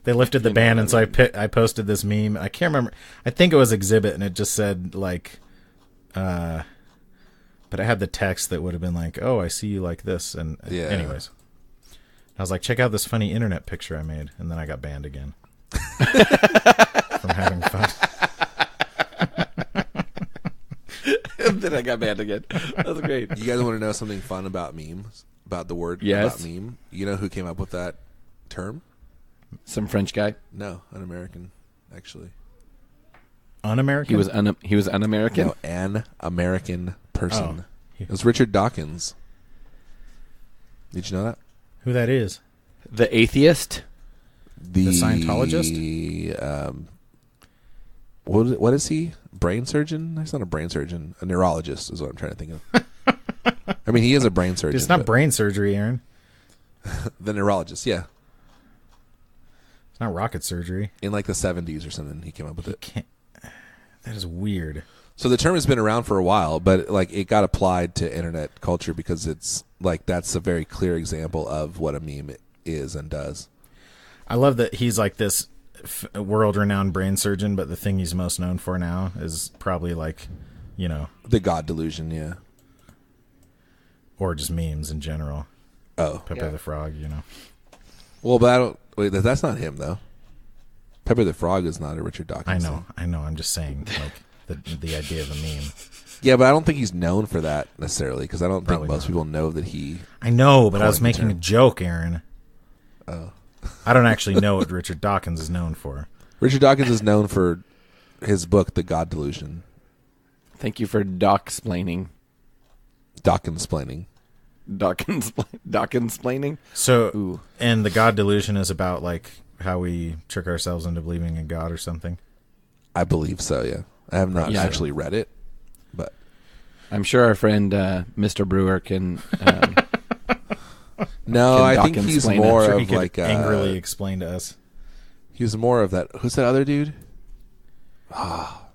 S3: They lifted the ban, and so I posted this meme. I can't remember. I think it was Exhibit, and it just said like, but it had the text that would have been like, "Oh, I see you like this." And anyways, I was like, "Check out this funny internet picture I made," and then I got banned again from having fun.
S2: I got banned again. That's great.
S1: You guys want to know something fun about memes? About the word
S2: Yes.
S1: about meme? You know who came up with that term?
S2: Some French guy.
S1: No, an American, actually.
S3: Un-American?
S2: He was un-American?
S1: No, an American person.
S3: Oh.
S1: It was Richard Dawkins. Did you know that?
S3: Who that is?
S2: The atheist?
S1: The
S3: Scientologist?
S1: What is he? Brain surgeon? He's not a brain surgeon. A neurologist is what I'm trying to think of. I mean, he is a brain surgeon.
S3: It's not brain surgery, Aaron.
S1: The neurologist, yeah.
S3: It's not rocket surgery.
S1: In like the 70s or something, he came up with it.
S3: That is weird.
S1: So the term has been around for a while, but like it got applied to internet culture because it's like that's a very clear example of what a meme is and does.
S3: I love that he's like this world-renowned brain surgeon, but the thing he's most known for now is probably like, you know,
S1: the God delusion, yeah.
S3: Or just memes in general.
S1: Oh,
S3: Pepe the Frog, you know.
S1: Well, but I don't. Wait, that's not him though. Pepe the Frog is not a Richard Dawkins.
S3: I know. I'm just saying, like the idea of a meme.
S1: Yeah, but I don't think he's known for that necessarily because I don't
S3: Probably
S1: think most
S3: not.
S1: people know that he.
S3: I know, but I was
S1: coined the
S3: making a
S1: term.
S3: joke, Aaron.
S1: Oh.
S3: I don't actually know what Richard Dawkins is known for.
S1: Richard Dawkins is known for his book, The God Delusion.
S2: Thank you for doc-splaining.
S1: Dawkins-splaining.
S2: Dawkins-splaining?
S3: So,
S2: Ooh.
S3: and the God delusion is about like how we trick ourselves into believing in God or something.
S1: I believe so, yeah. I have not
S2: Yeah.
S1: actually read it, but
S2: I'm sure our friend Mr. Brewer can...
S1: no,
S2: Can
S1: I think
S2: Dawkins
S1: he's
S2: explain it?
S1: more
S3: Sure, he
S1: of
S3: could
S1: like
S3: angrily explain to us.
S1: He's more of that. Who's that other dude? Ah,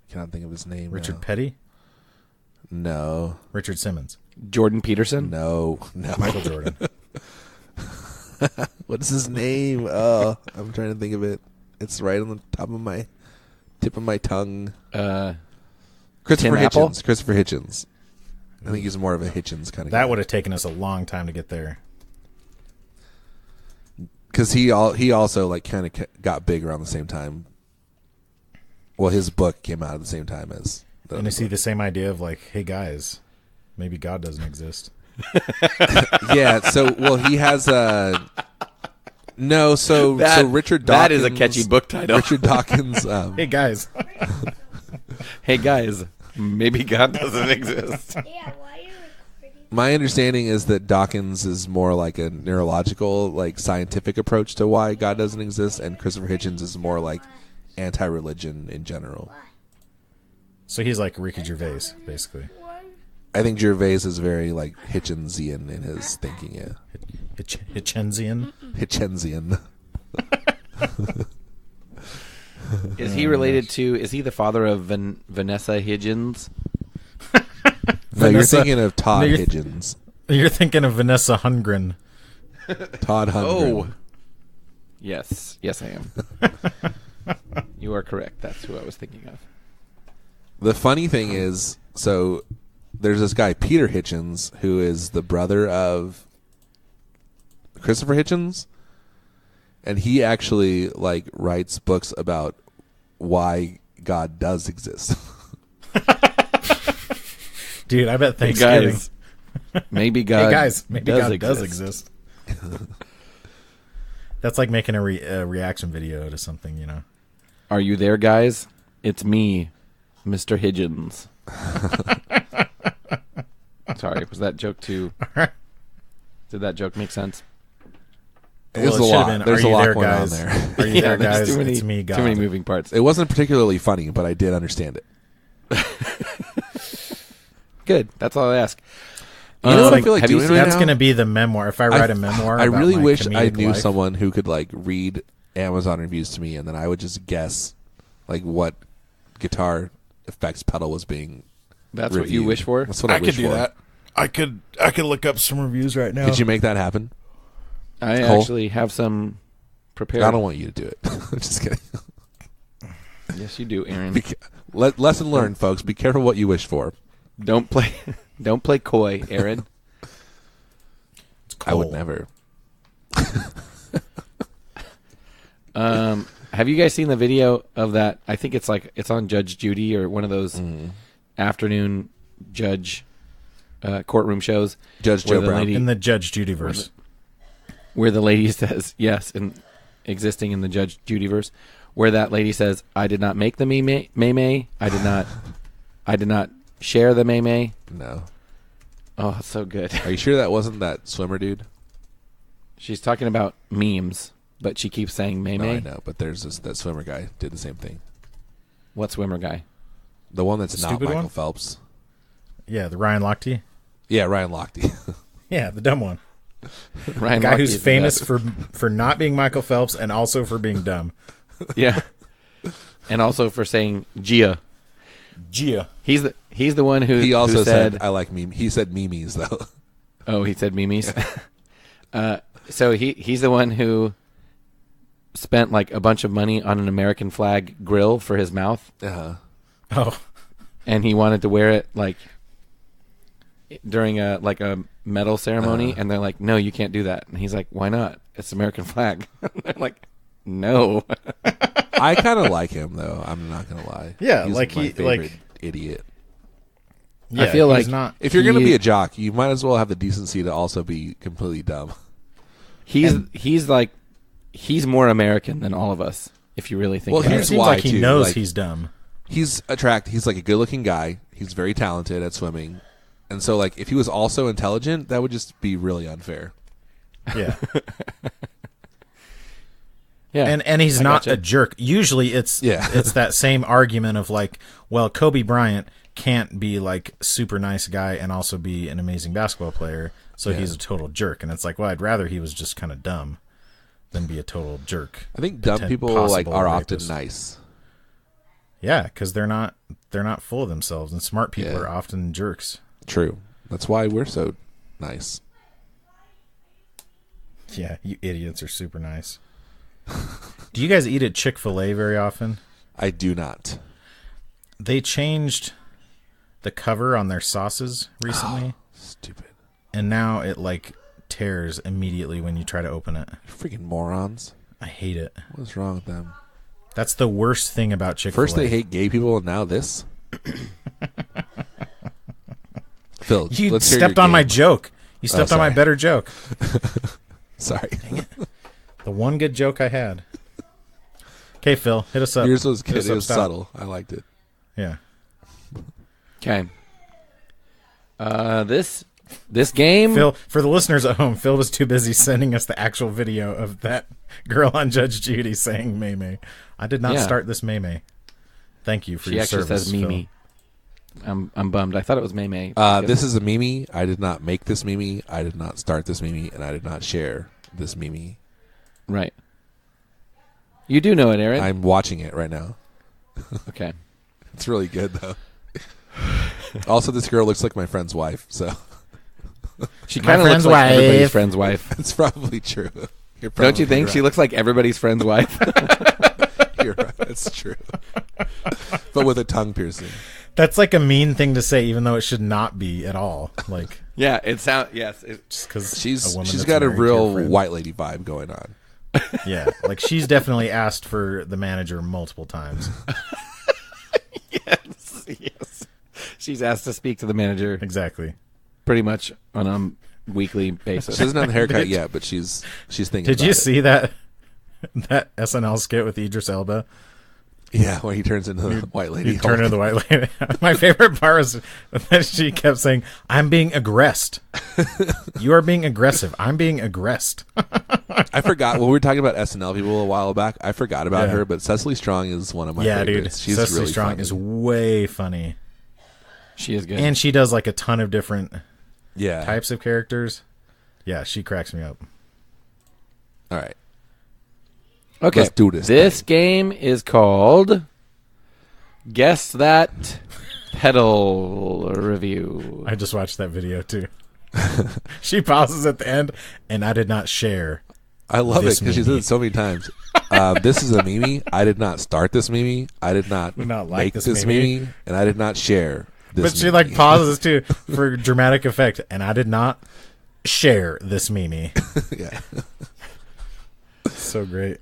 S1: cannot think of his name.
S3: Richard
S1: now.
S3: Petty?
S1: No,
S3: Richard Simmons?
S2: Jordan Peterson?
S1: no.
S3: Michael Jordan?
S1: What's his name? Oh, I'm trying to think of it. It's right on the tip of my tongue. Christopher
S2: Tim Apple?
S1: Hitchens. Christopher Hitchens. I think he's more of a Hitchens kind of guy.
S3: That would have taken us a long time to get there.
S1: Because he also like kind of got big around the same time. Well, his book came out at the same time as.
S3: And is he the same idea of like, hey guys, maybe God doesn't exist?
S1: Yeah. So he has a. No, so Richard Dawkins.
S2: That is a catchy book title.
S1: Richard Dawkins.
S3: Hey guys,
S2: Hey, guys, maybe God doesn't exist.
S4: Yeah, why are you recording?
S1: My understanding is that Dawkins is more like a neurological, like scientific approach to why God doesn't exist, and Christopher Hitchens is more like anti-religion in general.
S3: so he's like Ricky Gervais, basically.
S1: I think Gervais is very like Hitchensian in his thinking. Yeah,
S3: Hitchensian.
S1: Hitchensian.
S2: Is he related to... Is he the father of Vanessa Hudgens?
S1: No, you're
S3: Vanessa-
S1: thinking of Todd
S3: No, you're-
S1: Hitchens.
S3: You're thinking of Vanessa Hungren.
S1: Todd Hundgren.
S2: Oh. Yes, I am. You are correct. That's who I was thinking of.
S1: The funny thing is, so there's this guy Peter Hitchens who is the brother of Christopher Hitchens, and he actually like writes books about why God does exist.
S3: Dude, I bet
S2: Hey,
S3: Thanksgiving.
S2: guys. Maybe God.
S3: Hey guys, maybe
S2: does
S3: God does
S2: exist.
S3: exist. That's like making a reaction video to something, you know.
S2: Are you there, guys? It's me, Mr. Hidgens. Sorry, was that joke too? Did that joke make sense?
S1: There's
S3: Well,
S1: a
S3: it should've
S1: lot.
S3: been,
S1: There's
S3: "Are
S1: a
S3: you
S1: lot
S3: there,
S1: going on
S3: guys?"
S1: there.
S3: Are you there,
S2: there's
S3: guys?
S2: too many,
S3: It's me, God.
S2: Too many moving parts.
S1: It wasn't particularly funny, but I did understand it.
S2: Good. That's all I ask.
S1: You know what I feel like
S2: have you
S1: doing
S2: seen
S1: right
S3: That's
S1: now?
S3: going to be the memoir. If I write a memoir,
S1: I
S3: about
S1: really
S3: my
S1: wish I
S3: comedic
S1: knew
S3: life,
S1: someone who could like read Amazon reviews to me, and then I would just guess like what guitar effects pedal was being.
S2: That's what
S1: reviewed.
S2: you wish for?
S1: That's what I wish for.
S3: I could look up some reviews right now.
S1: Could you make that happen?
S2: I
S1: Cole?
S2: actually have some prepared.
S1: I don't want you to do it. I'm just kidding.
S2: Yes, you do, Aaron.
S1: Lesson learned, folks. Be careful what you wish for.
S2: Don't play coy, Aaron.
S1: I would never.
S2: Have you guys seen the video of that? I think it's on Judge Judy or one of those afternoon judge courtroom shows.
S1: Judge Joe Brown.
S3: In the Judge Judyverse.
S2: Where the lady says, yes, and existing in the Judge Judyverse, where that lady says, I did not make the meme. I did not share the meme.
S1: No.
S2: Oh, it's so good.
S1: Are you sure that wasn't that swimmer dude?
S2: She's talking about memes, but she keeps saying meme.
S1: No, I know, but there's that swimmer guy did the same thing.
S2: What swimmer guy?
S1: The one that's not
S3: stupid
S1: Michael
S3: one?
S1: Phelps.
S3: Yeah, the Ryan Lochte.
S1: Yeah, Ryan Lochte.
S3: Yeah, the dumb one.
S2: Ryan
S3: The guy
S2: Lochte
S3: who's
S2: is the
S3: famous
S2: best.
S3: for not being Michael Phelps and also for being dumb.
S2: Yeah. And also for saying Gia.
S3: Gia.
S2: He's the one who
S1: He also
S2: who
S1: said I like meme. He said memes though.
S2: Oh, he said memes. So he's the one who spent like a bunch of money on an American flag grill for his mouth,
S3: Oh.
S2: and he wanted to wear it like during a medal ceremony, and they're like, "No, you can't do that." And he's like, "Why not? It's American flag." They're like, "No."
S1: I kind of like him though. I'm not gonna lie.
S3: Yeah,
S1: He's
S3: like
S1: my
S3: he
S1: favorite
S3: like
S1: idiot.
S3: Yeah,
S2: I feel
S3: he's
S2: like
S3: not.
S1: If you're gonna
S2: He-
S1: be a jock, you might as well have the decency to also be completely dumb.
S2: He's more American than all of us, if you really think.
S1: Well,
S2: about
S3: It
S1: here's
S2: it.
S3: seems
S1: why,
S3: like he
S1: too,
S3: knows
S1: like-
S3: he's dumb.
S1: He's attractive. He's like a good-looking guy. He's very talented at swimming, and so like if he was also intelligent, that would just be really unfair.
S3: Yeah.
S2: Yeah,
S3: And he's
S2: I
S3: not
S2: gotcha.
S3: a jerk. Usually it's that same argument of like, well, Kobe Bryant can't be like super nice guy and also be an amazing basketball player, so he's a total jerk. And it's like, well, I'd rather he was just kind of dumb than be a total jerk.
S1: I think dumb people like are often nice.
S3: Yeah, because they're not full of themselves, and smart people
S1: Yeah.
S3: are often jerks.
S1: True. That's why we're so nice.
S3: Yeah, you idiots are super nice. Do you guys eat at Chick-fil-A very often?
S1: I do not.
S3: They changed the cover on their sauces recently,
S1: Stupid.
S3: and now it like tears immediately when you try to open it.
S1: Freaking morons.
S3: I hate it.
S1: What's wrong with them?
S3: That's the worst thing about Chick-fil-A.
S1: First they hate gay people, and now this. Phil,
S3: You
S1: let's hear
S3: stepped
S1: your
S3: on my
S1: game.
S3: joke. You stepped on my
S1: sorry.
S3: better joke.
S1: Sorry.
S3: The one good joke I had. Okay, Phil, hit us up.
S1: Yours was
S3: Hit
S1: good.
S3: us
S1: It
S3: up,
S1: was
S3: stop.
S1: subtle. I liked it.
S3: Yeah.
S2: Okay. This game.
S3: Phil, for the listeners at home, Phil was too busy sending us the actual video of that girl on Judge Judy saying Meme. I did not
S2: Yeah.
S3: start this Meme. Thank you for
S2: She
S3: your
S2: actually
S3: service,
S2: says
S3: Phil.
S2: Mimi. I'm bummed. I thought it was Meme.
S1: This is a meme. I did not make this meme. I did not start this meme, and I did not share this meme.
S2: Right. You do know it, Aaron.
S1: I'm watching it right now.
S2: Okay.
S1: It's really good though. Also, this girl looks like my friend's wife, so
S2: She
S3: My
S2: kind of looks
S3: friend's
S2: like everybody's
S3: wife.
S2: friend's wife.
S1: it's probably true. You're
S2: Don't you
S1: probably
S2: think she
S1: right.
S2: looks like everybody's friend's wife?
S1: You're right. That's true. But with a tongue piercing.
S3: That's like a mean thing to say, even though it should not be at all. Like,
S2: Yeah, it sounds. Yes,
S3: just because
S1: She's got a real white lady vibe going on.
S3: Yeah, like she's definitely asked for the manager multiple times.
S2: yes. She's asked to speak to the manager
S3: Exactly.
S2: pretty much on a weekly basis.
S1: She doesn't have the haircut yet, but she's thinking.
S3: Did
S1: about
S3: you
S1: it.
S3: see that SNL skit with Idris Elba?
S1: Yeah, when he turns into the white lady.
S3: You turn into the white lady. My favorite part was that she kept saying, "I'm being aggressed. You are being aggressive. I'm being aggressed."
S1: I forgot when we were talking about SNL people a while back. I forgot about
S3: Yeah.
S1: her, but Cecily Strong is one of my
S3: Yeah, dude.
S1: favorites. She's
S3: Cecily
S1: really
S3: Strong
S1: funny.
S3: is way funny,
S2: She is good.
S3: and she does like a ton of different
S1: Yeah.
S3: types of characters. Yeah, she cracks me up.
S1: All right.
S2: Okay,
S1: Let's do this
S2: This game is called Guess That Pedal Review.
S3: I just watched that video too. She pauses at the end, and I did not share.
S1: I love it
S3: This
S1: because she said
S3: meme.
S1: it so many times. This is a meme. I did not start this meme. I did not,
S3: not like
S1: make
S3: this
S1: this
S3: meme.
S1: meme, and I did not share this.
S3: But she
S1: meme.
S3: like pauses too for dramatic effect, and I did not share this meme.
S1: Yeah.
S3: So great.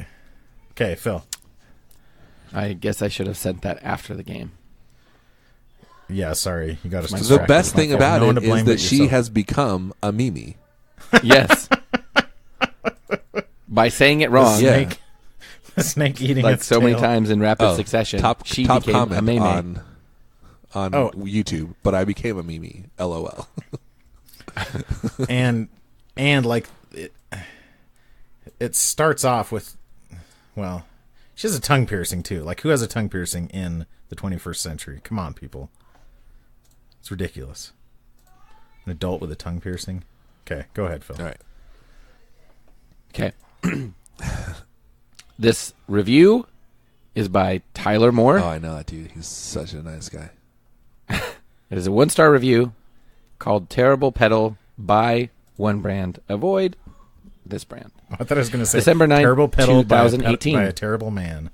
S3: Okay, Phil.
S2: I guess I should have sent that after the game.
S3: Yeah, sorry. You got us
S1: The
S3: distracted.
S1: best thing about
S3: No one
S1: it
S3: to blame
S1: is
S3: but
S1: that she
S3: yourself.
S1: has become a Mimi.
S2: Yes. By saying it wrong,
S1: Yeah.
S3: The snake eating
S2: like
S3: its
S2: so many
S3: tail.
S2: times in rapid succession, she became a
S1: comment
S2: Meme.
S1: on YouTube, but I became a Mimi. LOL.
S3: and like it starts off with, well, she has a tongue piercing too. Like, who has a tongue piercing in the 21st century? Come on, people. It's ridiculous. An adult with a tongue piercing. Okay, go ahead, Phil.
S1: All right.
S2: Okay. This review is by Tyler Moore.
S1: Oh, I know that dude. He's such a nice guy.
S2: It is a 1-star review called Terrible Pedal. Buy one brand. Avoid this brand.
S3: I thought I was going to say
S2: December 9th,
S3: terrible pedal
S2: 2018.
S3: by a terrible man.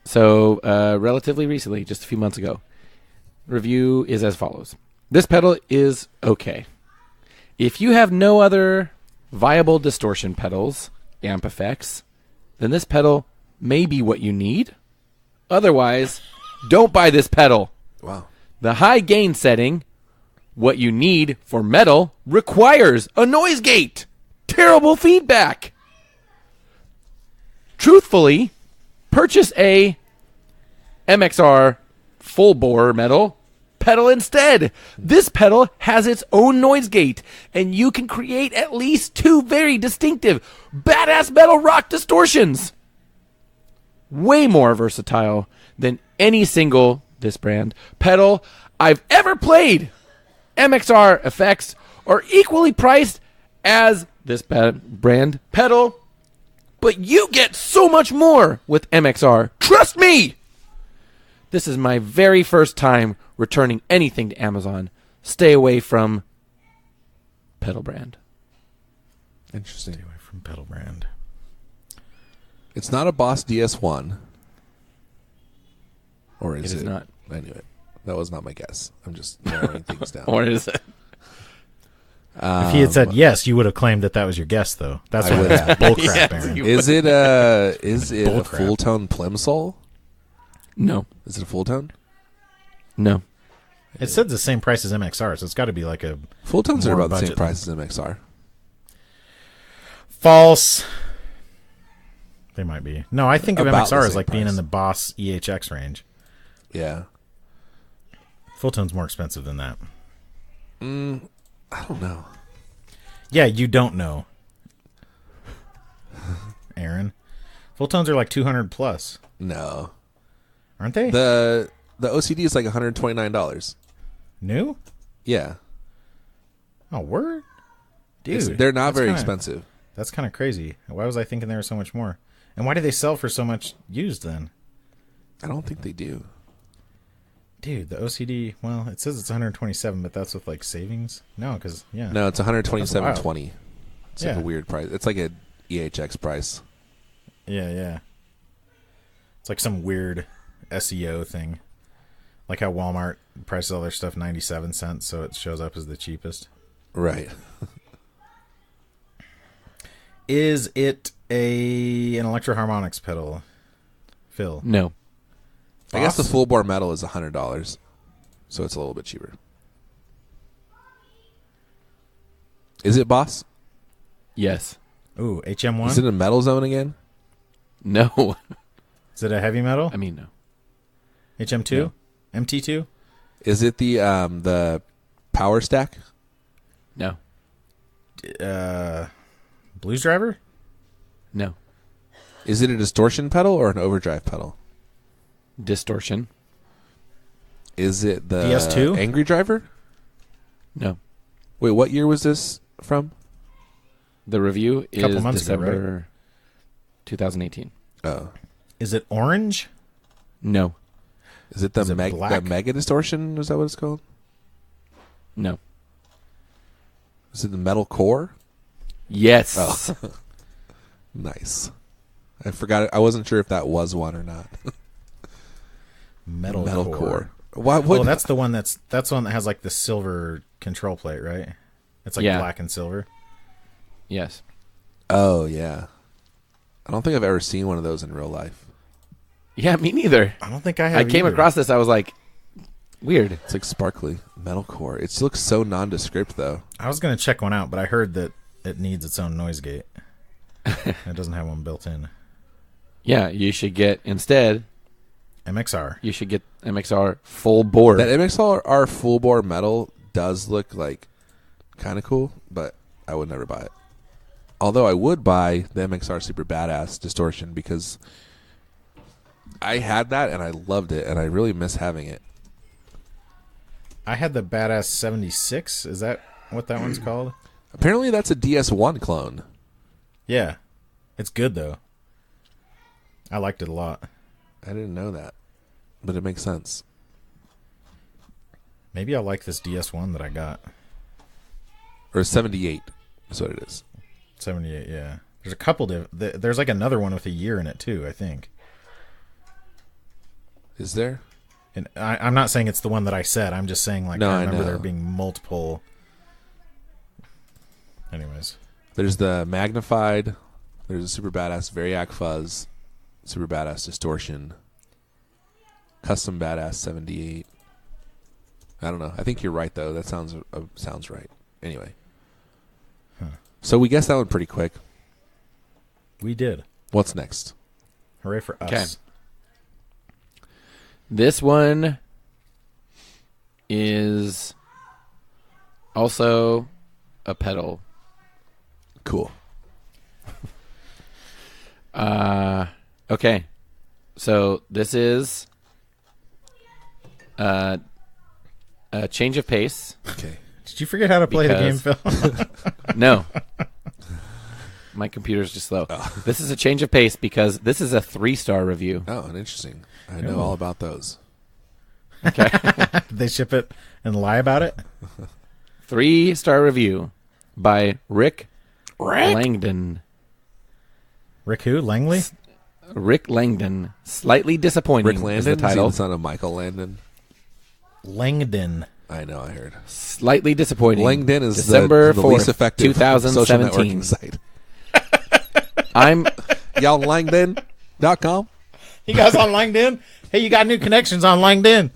S2: So relatively recently, just a few months ago. Review is as follows. This pedal is okay. If you have no other viable distortion pedals, amp effects, then this pedal may be what you need. Otherwise, don't buy this pedal.
S1: Wow.
S2: The high gain setting, what you need for metal, requires a noise gate. Terrible feedback. Truthfully, purchase a MXR full bore metal pedal instead. This pedal has its own noise gate, and you can create at least 2 very distinctive, badass metal rock distortions. Way more versatile than any single, this brand, pedal I've ever played. MXR effects are equally priced as this brand pedal, but you get so much more with MXR. Trust me! This is my very first time returning anything to Amazon. Stay away from pedal brand.
S1: Interesting.
S3: Stay away from pedal brand.
S1: It's not a Boss DS1. Or is it?
S2: It is not.
S1: I knew it. That was not my guess. I'm just narrowing things down.
S2: Or is it?
S3: If he had said yes, you would have claimed that was your guess, though. That's why that's bullcrap,
S2: Yes,
S3: Aaron.
S2: you-
S1: Is it a
S3: Bullcrap.
S1: full tone plimsoll?
S2: No.
S1: Is it a full tone?
S2: No.
S3: It said the same price as MXR, so it's got to be like a
S1: Full tones are
S3: More
S1: about the same
S3: budget.
S1: price as MXR.
S3: false. They might be. No, I think of
S1: About the
S3: MXR as
S1: same
S3: like being
S1: price.
S3: in the Boss EHX range.
S1: Yeah.
S3: Full tone's more expensive than that.
S1: I don't know.
S3: Yeah, you don't know, Aaron. Full tones are like 200 plus,
S1: No.
S3: aren't they?
S1: The OCD is like $129.
S3: New?
S1: Yeah.
S3: Oh, word,
S1: It's-
S3: dude.
S1: they're not
S3: that's
S1: very
S3: kinda-
S1: expensive.
S3: That's kind of crazy. Why was I thinking they were so much more? And why do they sell for so much used then?
S1: I don't think they do.
S3: Dude, the OCD, well, it says it's 127, but that's with like savings? No, because, yeah.
S1: No, it's $127.20. It's like
S3: Yeah.
S1: a weird price. It's like a EHX price.
S3: Yeah. It's like some weird SEO thing. Like how Walmart prices all their stuff 97 cents, so it shows up as the cheapest.
S1: Right.
S3: Is it an Electro-Harmonix pedal, Phil?
S2: No.
S1: I guess the
S3: Boss?
S1: full bore metal is $100, so it's a little bit cheaper. Is it Boss?
S2: Yes.
S3: Ooh, HM1?
S1: Is it a metal zone again?
S2: No.
S3: Is it a heavy metal?
S2: I mean, no.
S3: HM2?
S2: No.
S3: MT2?
S1: Is it the power stack?
S2: No.
S3: Blues Driver?
S2: No.
S1: Is it a distortion pedal or an overdrive pedal?
S2: Distortion.
S1: Is it the
S3: DS2?
S1: Angry Driver?
S2: No.
S1: Wait, what year was this from?
S2: The review is
S3: Couple months ago,
S2: December 2018.
S1: Oh.
S3: Is it orange?
S2: No.
S1: Is it the
S3: Is it black?
S1: the Mega Distortion? Is that what it's called?
S2: No.
S1: Is it the Metal Core?
S2: Yes.
S1: Oh. Nice. I forgot it. I wasn't sure if that was one or not.
S3: Metal
S1: Core. Why would
S3: Oh, that's the one that's the one that has like the silver control plate, right? It's like
S2: Yeah.
S3: black and silver.
S2: Yes.
S1: Oh, yeah. I don't think I've ever seen one of those in real life.
S2: Yeah, me neither.
S3: I don't think I have.
S2: I came
S3: either.
S2: across this. I was like, weird.
S1: It's like sparkly metalcore. It looks so nondescript though.
S3: I was gonna check one out, but I heard that it needs its own noise gate. It doesn't have one built in.
S2: Yeah, you should get instead.
S3: MXR.
S2: You should get MXR full bore.
S1: That MXR full bore metal does look like kind of cool, but I would never buy it. Although I would buy the MXR Super Badass Distortion because I had that and I loved it, and I really miss having it.
S3: I had the Badass 76. Is that what that one's called?
S1: Apparently that's a DS1 clone.
S3: Yeah. It's good, though. I liked it a lot.
S1: I didn't know that, but it makes sense.
S3: Maybe I'll like this DS1 that I got.
S1: Or 78 is what it is.
S3: 78, yeah. There's a couple there's like another one with a year in it, too, I think.
S1: Is there?
S3: And I'm not saying it's the one that I said. I'm just saying, like,
S1: No,
S3: I
S1: I
S3: remember
S1: know.
S3: there being multiple. Anyways.
S1: There's the Magnified. There's a Super Badass Variac Fuzz. Super Badass Distortion. Custom Badass 78. I don't know. I think you're right, though. That sounds right. Anyway.
S3: Huh.
S1: So we guessed that one pretty quick.
S3: We did.
S1: What's next?
S3: Hooray for us.
S2: Okay. This one is also a pedal.
S1: Cool.
S2: Okay. So this is a change of pace.
S1: Okay.
S3: Did you forget how to play the game, Phil?
S2: No. My computer's just slow.
S1: Oh.
S2: This is a change of pace because this is a 3-star review.
S1: Oh, and interesting. I know all about those.
S2: Okay.
S3: Did they ship it and lie about it?
S2: 3-star review by Rick Langdon.
S3: Rick who? Langley?
S2: Rick Langdon. Slightly disappointing
S1: Rick
S2: is
S1: Landon?
S2: the
S1: Is he
S2: title.
S1: the son of Michael Landon?
S3: Langdon.
S1: I know, I heard.
S2: Slightly disappointing.
S1: Langdon is
S2: December
S1: the
S2: 4th,
S1: least effective social
S2: 2017.
S1: networking site.
S2: I'm
S1: Y'all Langdon.com?
S3: You guys on LinkedIn? Hey, you got new connections on LinkedIn.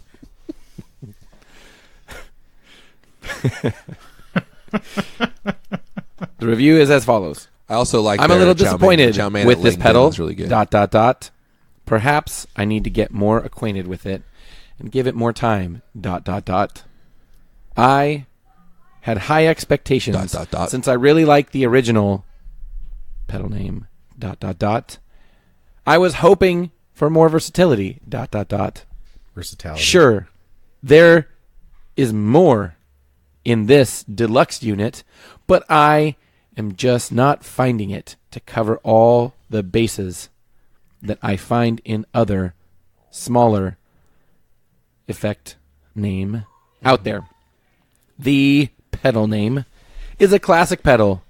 S2: The review is as follows.
S1: I also like
S2: I'm a
S1: their
S2: little
S1: chow mein.
S2: disappointed
S1: Chow mein
S2: with
S1: at
S2: this
S1: LinkedIn
S2: pedal.
S1: is really good. ...
S2: Perhaps I need to get more acquainted with it and give it more time. ... I had high expectations since I really like the original pedal name. ... I was hoping for more versatility. ...
S3: Versatility.
S2: Sure, there is more in this deluxe unit, but I am just not finding it to cover all the bases that I find in other smaller effect name out there. The pedal name is a classic pedal,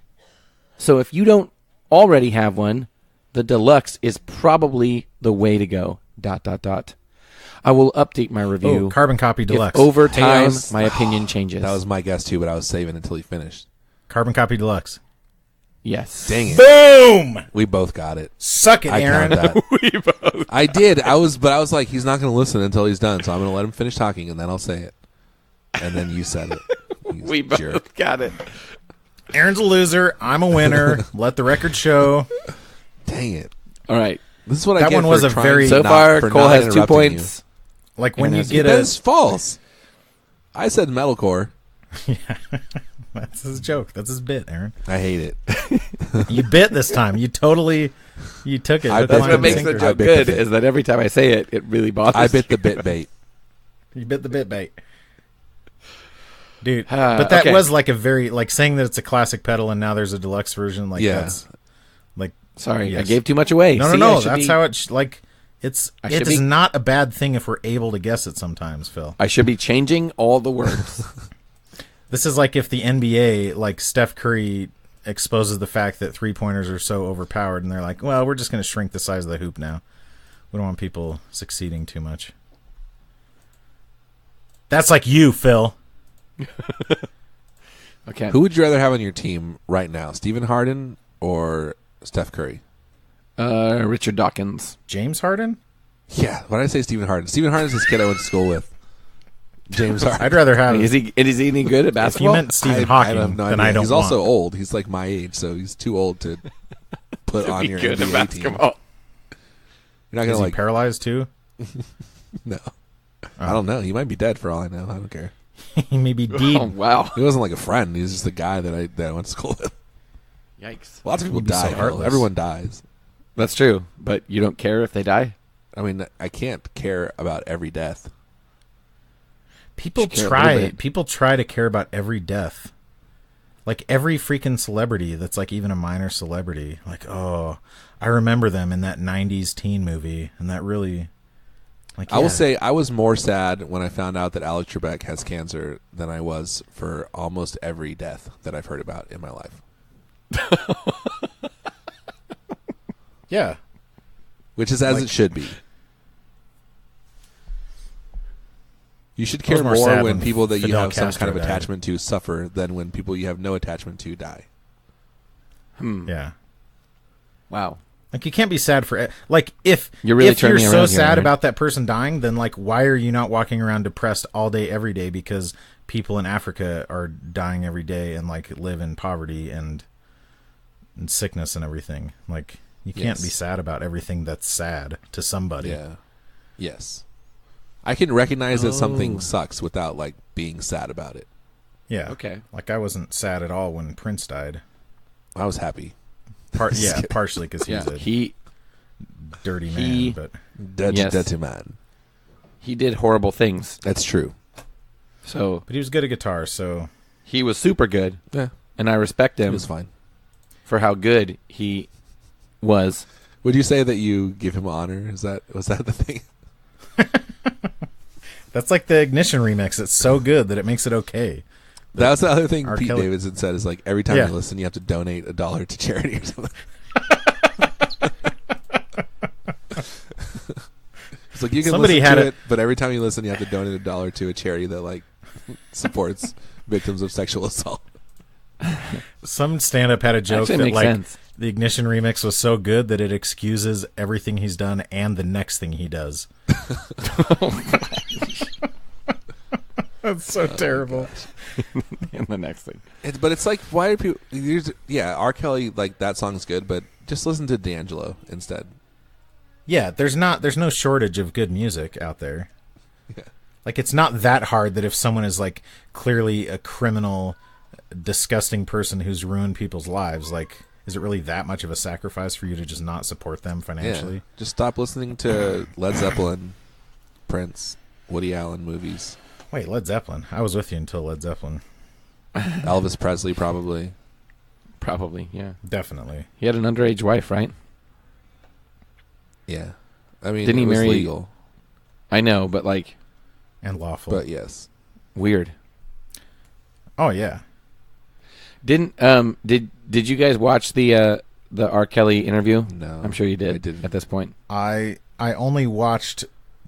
S2: so if you don't already have one, the deluxe is probably the way to go. ... I will update my review.
S3: Oh, carbon copy deluxe.
S2: If over time,
S1: was-
S2: my opinion changes.
S1: That was my guess, too, but I was saving until he finished.
S3: Carbon copy deluxe.
S2: Yes.
S1: Dang it.
S3: Boom!
S1: We both got it.
S3: Suck it,
S1: I
S3: Aaron.
S1: count that. I did. I was like, he's not going to listen until he's done, so I'm going to let him finish talking, and then I'll say it. And then you said it. You
S2: We both
S1: jerk.
S2: got it.
S3: Aaron's a loser. I'm a winner. Let the record show.
S1: Dang it.
S2: All right.
S1: This is what I
S3: That
S1: get
S3: one
S1: for
S3: was a
S1: trying
S3: very-
S1: to
S2: So
S1: not-
S2: far,
S1: for
S2: Cole
S1: not
S2: has 2
S1: interrupting you.
S2: points.
S3: Like when
S2: And
S3: you
S2: it's-
S3: get
S1: That's false. I said metalcore.
S3: That's his joke. That's his bit, Aaron.
S1: I hate it.
S3: You bit this time. You took it.
S1: I
S3: Hook,
S2: That's
S3: line,
S2: what
S3: and
S2: makes
S3: sinker.
S2: the
S1: I
S2: joke
S1: bit the
S2: good,
S1: bit.
S2: is that every time I say it, it really bothers
S1: I bit
S2: you.
S1: the bit bait.
S3: You bit the bit bait. Dude, but that
S2: okay.
S3: was like a very, like saying that it's a classic pedal and now there's a deluxe version. Like,
S1: Yeah.
S3: that's like,
S2: Sorry, I
S3: Yes.
S2: gave too much away.
S3: no,
S2: See,
S3: no,
S2: I
S3: no.
S2: should
S3: That's
S2: be-
S3: how it, like, it
S2: I should
S3: is
S2: be-
S3: not a bad thing if we're able to guess it sometimes, Phil.
S2: I should be changing all the words.
S3: This is like if the NBA, like Steph Curry exposes the fact that 3-pointers are so overpowered and they're like, well, we're just going to shrink the size of the hoop now. We don't want people succeeding too much. That's like you, Phil.
S2: Okay.
S1: Who would you rather have on your team right now, Stephen Harden or Steph Curry?
S2: Richard Dawkins.
S3: James Harden?
S1: Yeah, why did I say Stephen Harden? Stephen Harden's this kid I went to school with. James Harden.
S3: I'd rather have.
S2: Is he any good at
S3: If
S2: basketball?
S3: you meant Stephen
S1: I
S3: Hawking,
S1: have no
S3: then
S1: idea.
S3: I don't
S1: He's
S3: want.
S1: also old. He's like my age, so he's too old to put on
S2: Be
S1: your
S2: good at
S1: NBA team.
S2: basketball.
S1: You're not
S3: Is
S1: gonna
S3: he
S1: like
S3: paralyzed too?
S1: no. I don't know. He might be dead for all I know. I don't care.
S3: He may be dead.
S2: Oh wow!
S1: He wasn't like a friend. He was just a guy that I went to school with.
S2: Yikes!
S1: Lots of people
S3: He'd be so
S1: die.
S3: heartless.
S1: Everyone dies.
S2: That's true, but you don't care if they die.
S1: I mean, I can't care about every death.
S3: People
S2: Just care a little
S3: try.
S2: bit.
S3: People try to care about every death. Like every freaking celebrity that's like even a minor celebrity. Like, oh, I remember them in that '90s teen movie, and that really. Like,
S1: I will
S3: yeah.
S1: say I was more sad when I found out that Alex Trebek has cancer than I was for almost every death that I've heard about in my life.
S3: Yeah.
S1: Which is as
S3: Like-
S1: it should be. You should
S3: I
S1: care
S3: was more
S1: more
S3: sad
S1: when
S3: when
S1: people that you
S3: Fidel
S1: have some
S3: Castro
S1: kind of
S3: died.
S1: attachment to suffer than when people you have no attachment to die.
S3: Yeah.
S2: Wow.
S3: Like you can't be sad for like if
S2: You're really
S3: if you're
S2: turning me
S3: so
S2: around here,
S3: sad
S2: Aaron.
S3: about that person dying, then like why are you not walking around depressed all day every day because people in Africa are dying every day and like live in poverty and sickness and everything. Like you can't
S1: Yes.
S3: be sad about everything that's sad to somebody.
S1: Yeah. Yes. I can recognize that something sucks without like being sad about it.
S3: Yeah.
S2: Okay.
S3: Like I wasn't sad at all when Prince died.
S1: I was happy.
S3: Yeah, partially because he's
S2: Yeah.
S3: a
S2: He
S3: dirty man,
S2: he-
S3: but
S2: Yes.
S1: Dirty man.
S2: did horrible things.
S1: That's true.
S2: So
S3: he was good at guitar, so
S2: he was super good,
S1: Yeah.
S2: and I respect
S1: It
S2: him
S1: was fine.
S2: for how good he was.
S1: Would you say that you give him honor? Was that the thing?
S3: that's like the Ignition remix. It's so good that it makes it okay.
S1: That was the other thing
S3: R.
S1: Pete
S3: Kelly-
S1: Davidson said is like every time
S3: Yeah.
S1: you listen you have to donate $1 to charity or something. It's like you can
S3: Somebody
S1: listen
S3: had
S1: to
S3: it-
S1: it, but every time you listen you have to donate $1 to a charity that like supports victims of sexual assault.
S3: Some stand-up had a joke
S2: Actually
S3: that
S2: makes
S3: like
S2: sense.
S3: the Ignition remix was so good that it excuses everything he's done and the next thing he does. That's so terrible.
S2: And the next thing,
S1: But it's like why are people? R. Kelly like that song's good, but just listen to D'Angelo instead.
S3: Yeah, there's no shortage of good music out there.
S1: Yeah.
S3: Like it's not that hard that if someone is like clearly a criminal, disgusting person who's ruined people's lives, like is it really that much of a sacrifice for you to just not support them financially?
S1: Yeah. Just stop listening to Led Zeppelin, Prince, Woody Allen movies,
S3: Wait, Led Zeppelin. I was with you until Led Zeppelin.
S1: Elvis Presley probably.
S2: probably, yeah.
S3: Definitely.
S2: He had an underage wife, right?
S1: Yeah, I mean,
S2: Didn't he
S1: it was
S2: marry-
S1: legal,
S2: I know, but like
S3: And lawful.
S1: but yes.
S2: weird.
S3: Oh yeah.
S2: Did you guys watch the R. Kelly interview?
S1: No,
S2: I'm sure you did.
S1: I didn't.
S2: At this point,
S3: I only watched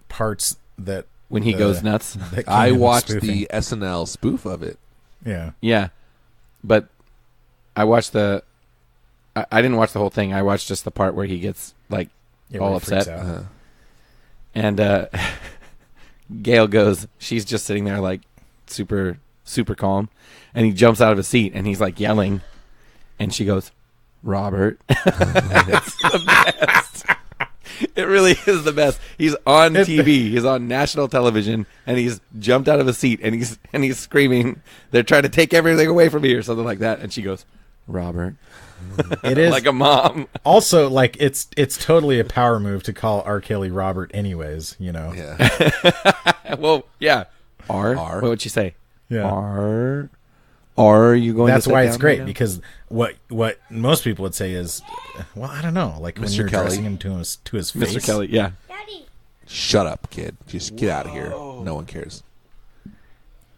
S3: parts that
S2: when he
S3: the-
S2: goes nuts.
S3: that came
S1: I
S3: in
S1: watched
S3: spoofing.
S1: the SNL spoof of it.
S3: Yeah.
S2: Yeah, but I watched the. I didn't watch the whole thing. I watched just the part where he gets like
S3: Yeah,
S2: all
S3: where he freaks
S2: upset.
S3: out.
S2: And Gail goes, she's just sitting there like super, super calm. And he jumps out of his seat and he's like yelling. And she goes, Robert. It's the best. It really is the best. He's on TV. He's on national television and he's jumped out of his seat and he's screaming, they're trying to take everything away from me or something like that. And she goes, Robert.
S3: It is
S2: Like a mom.
S3: also like it's totally a power move to call R. Kelly Robert anyways, you know.
S1: Yeah,
S2: Well, yeah. R.
S1: R.
S2: What would she say?
S3: Yeah.
S2: R. Are you going
S3: That's
S2: to sit
S3: why
S2: down
S3: it's great
S2: right now?
S3: because what most people would say is, well, I don't know, like when
S1: Mr.
S3: you're
S1: Kelly.
S3: addressing him to his face.
S2: Mr. Kelly, yeah.
S4: Daddy.
S1: shut up, kid. Just get out of here. No one cares.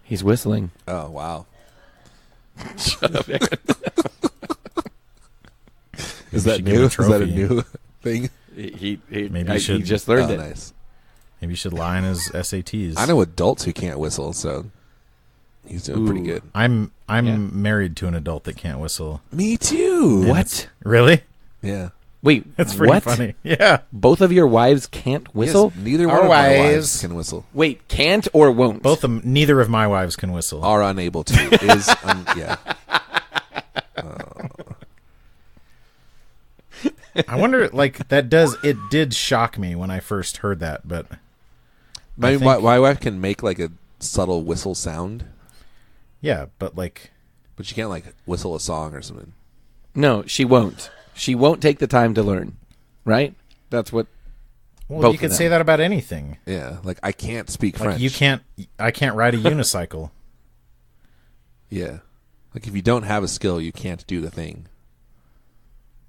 S2: He's whistling.
S1: Oh wow,
S2: Shut up, Aaron.
S1: is that
S3: should give him
S1: new?
S3: a
S1: Is that a
S3: trophy.
S1: new thing?
S2: He
S3: Maybe you
S2: he
S3: should-
S2: just learned
S1: Oh,
S2: it.
S1: nice.
S3: Maybe you should lie in his SATs.
S1: I know adults who can't whistle, so he's doing pretty
S2: Ooh.
S1: good.
S3: I'm
S2: Yeah.
S3: married to an adult that can't whistle.
S1: Me too.
S2: What?
S3: Really?
S1: Yeah.
S2: Wait,
S3: That's pretty
S2: what?
S3: funny. Yeah.
S2: Both of your wives can't whistle?
S1: Yes, neither
S3: Our
S1: one of my
S3: wives-
S1: wives can whistle.
S2: Wait, can't or won't?
S3: Neither of my wives can whistle.
S1: Are unable to. Yeah.
S3: I wonder, it did shock me when I first heard that, but
S1: My wife can make like a subtle whistle sound,
S3: yeah, but
S1: but she can't like whistle a song or something.
S2: No, she won't. She won't take the time to learn, right? That's what...
S3: well,
S2: both
S3: you
S2: of
S3: could
S2: them.
S3: say that about anything.
S1: Yeah, like I can't speak
S3: Like
S1: French.
S3: I can't ride a unicycle.
S1: Yeah, like if you don't have a skill, you can't do the thing.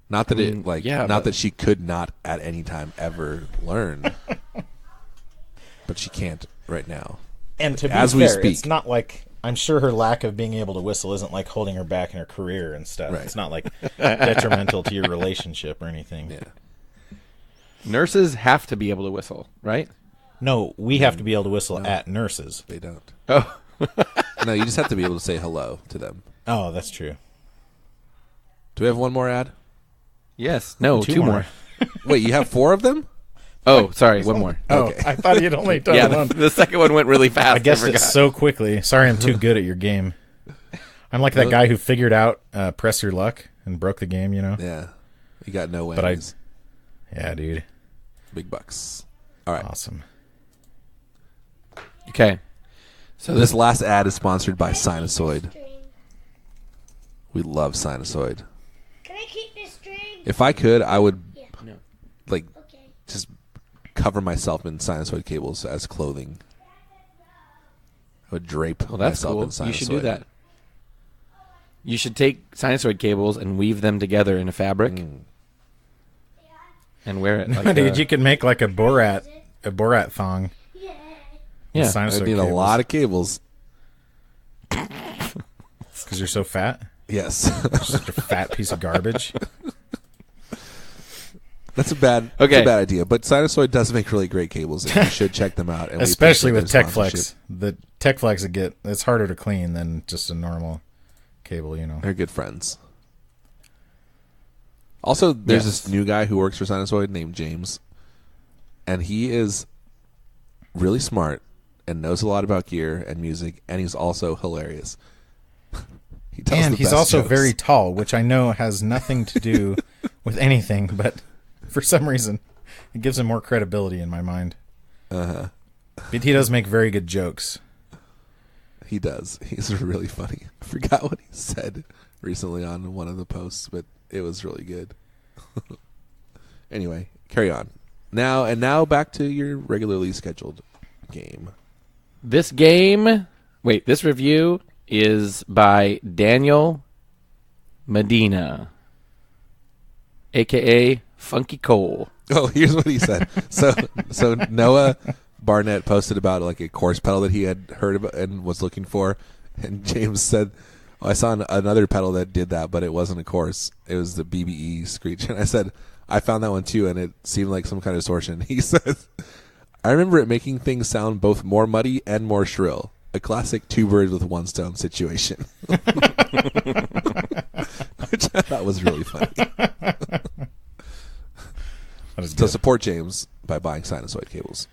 S1: Not that that she could not at any time ever learn, but she can't right now.
S3: And to be
S1: As
S3: fair,
S1: we speak.
S3: it's not like I'm sure her lack of being able to whistle isn't like holding her back in her career and stuff.
S1: Right.
S3: It's not like detrimental to your relationship or anything.
S1: Yeah,
S2: Nurses have to be able to whistle, right?
S3: No, we have to be able to whistle at nurses.
S1: they don't.
S2: Oh.
S1: No, you just have to be able to say hello to them.
S3: Oh, that's true.
S1: Do we have one more ad?
S2: Yes. No, two more.
S1: Wait, you have 4 of them?
S2: Oh, sorry, one more.
S3: Oh,
S1: Okay.
S3: I thought you'd only done
S2: Yeah,
S3: one.
S2: the second one went really fast.
S3: I guessed
S2: forgot.
S3: it so quickly. Sorry, I'm too good at your game. I'm like that guy who figured out press your luck and broke the game, you know?
S1: Yeah, you got no
S3: But
S1: whammies.
S3: Yeah, dude.
S1: Big bucks. All right.
S3: Awesome.
S2: Okay.
S1: So this last ad is sponsored by Sinusoid.
S4: String.
S1: We love Sinusoid.
S4: Can I keep this string?
S1: If I could, I would
S4: Yeah.
S1: like
S4: Okay.
S1: just cover myself in sinusoid cables as clothing. I would drape
S2: Well, that's
S1: myself
S2: cool.
S1: in sinusoid.
S2: You should do that. You should take sinusoid cables and weave them together in a fabric and wear it. Like
S3: Dude, you could make like a Borat thong.
S4: Yeah.
S2: yeah.
S3: Sinusoid
S1: I need a
S3: cables.
S1: lot of cables.
S3: Because you're so fat.
S1: Yes.
S3: Such a fat piece of garbage.
S1: That's a bad idea. But Sinusoid does make really great cables, and you should check them out. And we
S3: Especially
S1: appreciate
S3: with
S1: their
S3: TechFlex.
S1: sponsorship.
S3: The TechFlex it's harder to clean than just a normal cable, you know.
S1: They're good friends. Also, there's this new guy who works for Sinusoid named James, and he is really smart and knows a lot about gear and music, and he's also hilarious. He tells
S3: And
S1: the
S3: he's
S1: best
S3: also
S1: jokes.
S3: very tall, which I know has nothing to do with anything, but for some reason, it gives him more credibility in my mind.
S1: Uh-huh.
S3: But he does make very good jokes.
S1: He does. He's really funny. I forgot what he said recently on one of the posts, but it was really good. Anyway, carry on. Now back to your regularly scheduled game.
S2: This review is by Daniel Medina, a.k.a. Funky Cole.
S1: Oh, here's what he said. So Noah Barnett posted about like a course pedal that he had heard about and was looking for, and James said, I saw another pedal that did that, but it wasn't a course. It was the BBE Screech. And I said, I found that one too, and it seemed like some kind of distortion. He says, I remember it making things sound both more muddy and more shrill. A classic 2 birds with 1 stone situation. Which I thought was really funny. So support James by buying Sinusoid cables.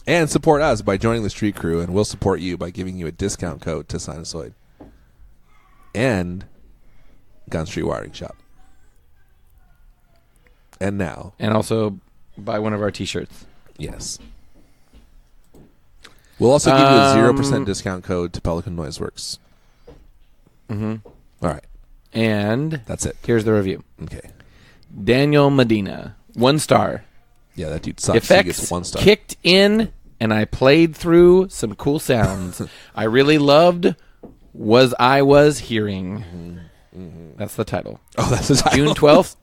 S1: And support us by joining the street crew, and we'll support you by giving you a discount code to Sinusoid. And Gun Street Wiring Shop. And now.
S2: And also buy one of our T-shirts.
S1: Yes. We'll also give you a 0% discount code to Pelican Noiseworks.
S2: Mm-hmm.
S1: All right.
S2: And
S1: that's it.
S2: Here's the review.
S1: Okay.
S2: Daniel Medina, 1 star.
S1: Yeah, that dude sucks.
S2: Effects
S1: He gets 1 star.
S2: kicked in, and I played through some cool sounds. I really loved Was Hearing.
S1: Mm-hmm.
S2: That's the title.
S1: Oh, that's the title.
S2: June 12th.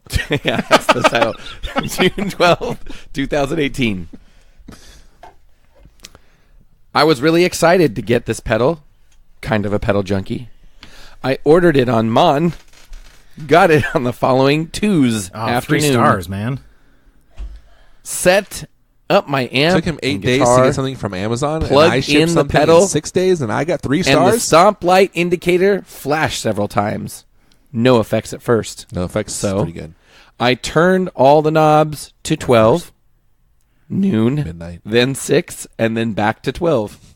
S2: Yeah, that's the title. June 12th, 2018. I was really excited to get this pedal. Kind of a pedal junkie. I ordered it on Mon. Got it on the following Tuesday afternoon.
S3: 3 stars, man.
S2: Set up my amp.
S1: It took him 8 days to get something from Amazon, and
S2: Plugged
S1: I shipped
S2: in the
S1: something
S2: pedal,
S1: in 6 days, and I got 3
S2: and the
S1: stars.
S2: stomp light indicator flashed several times. No effects at first.
S1: No effects.
S2: So
S1: Pretty good.
S2: I turned all the knobs to 12, noon,
S1: Midnight.
S2: then 6, and then back to 12.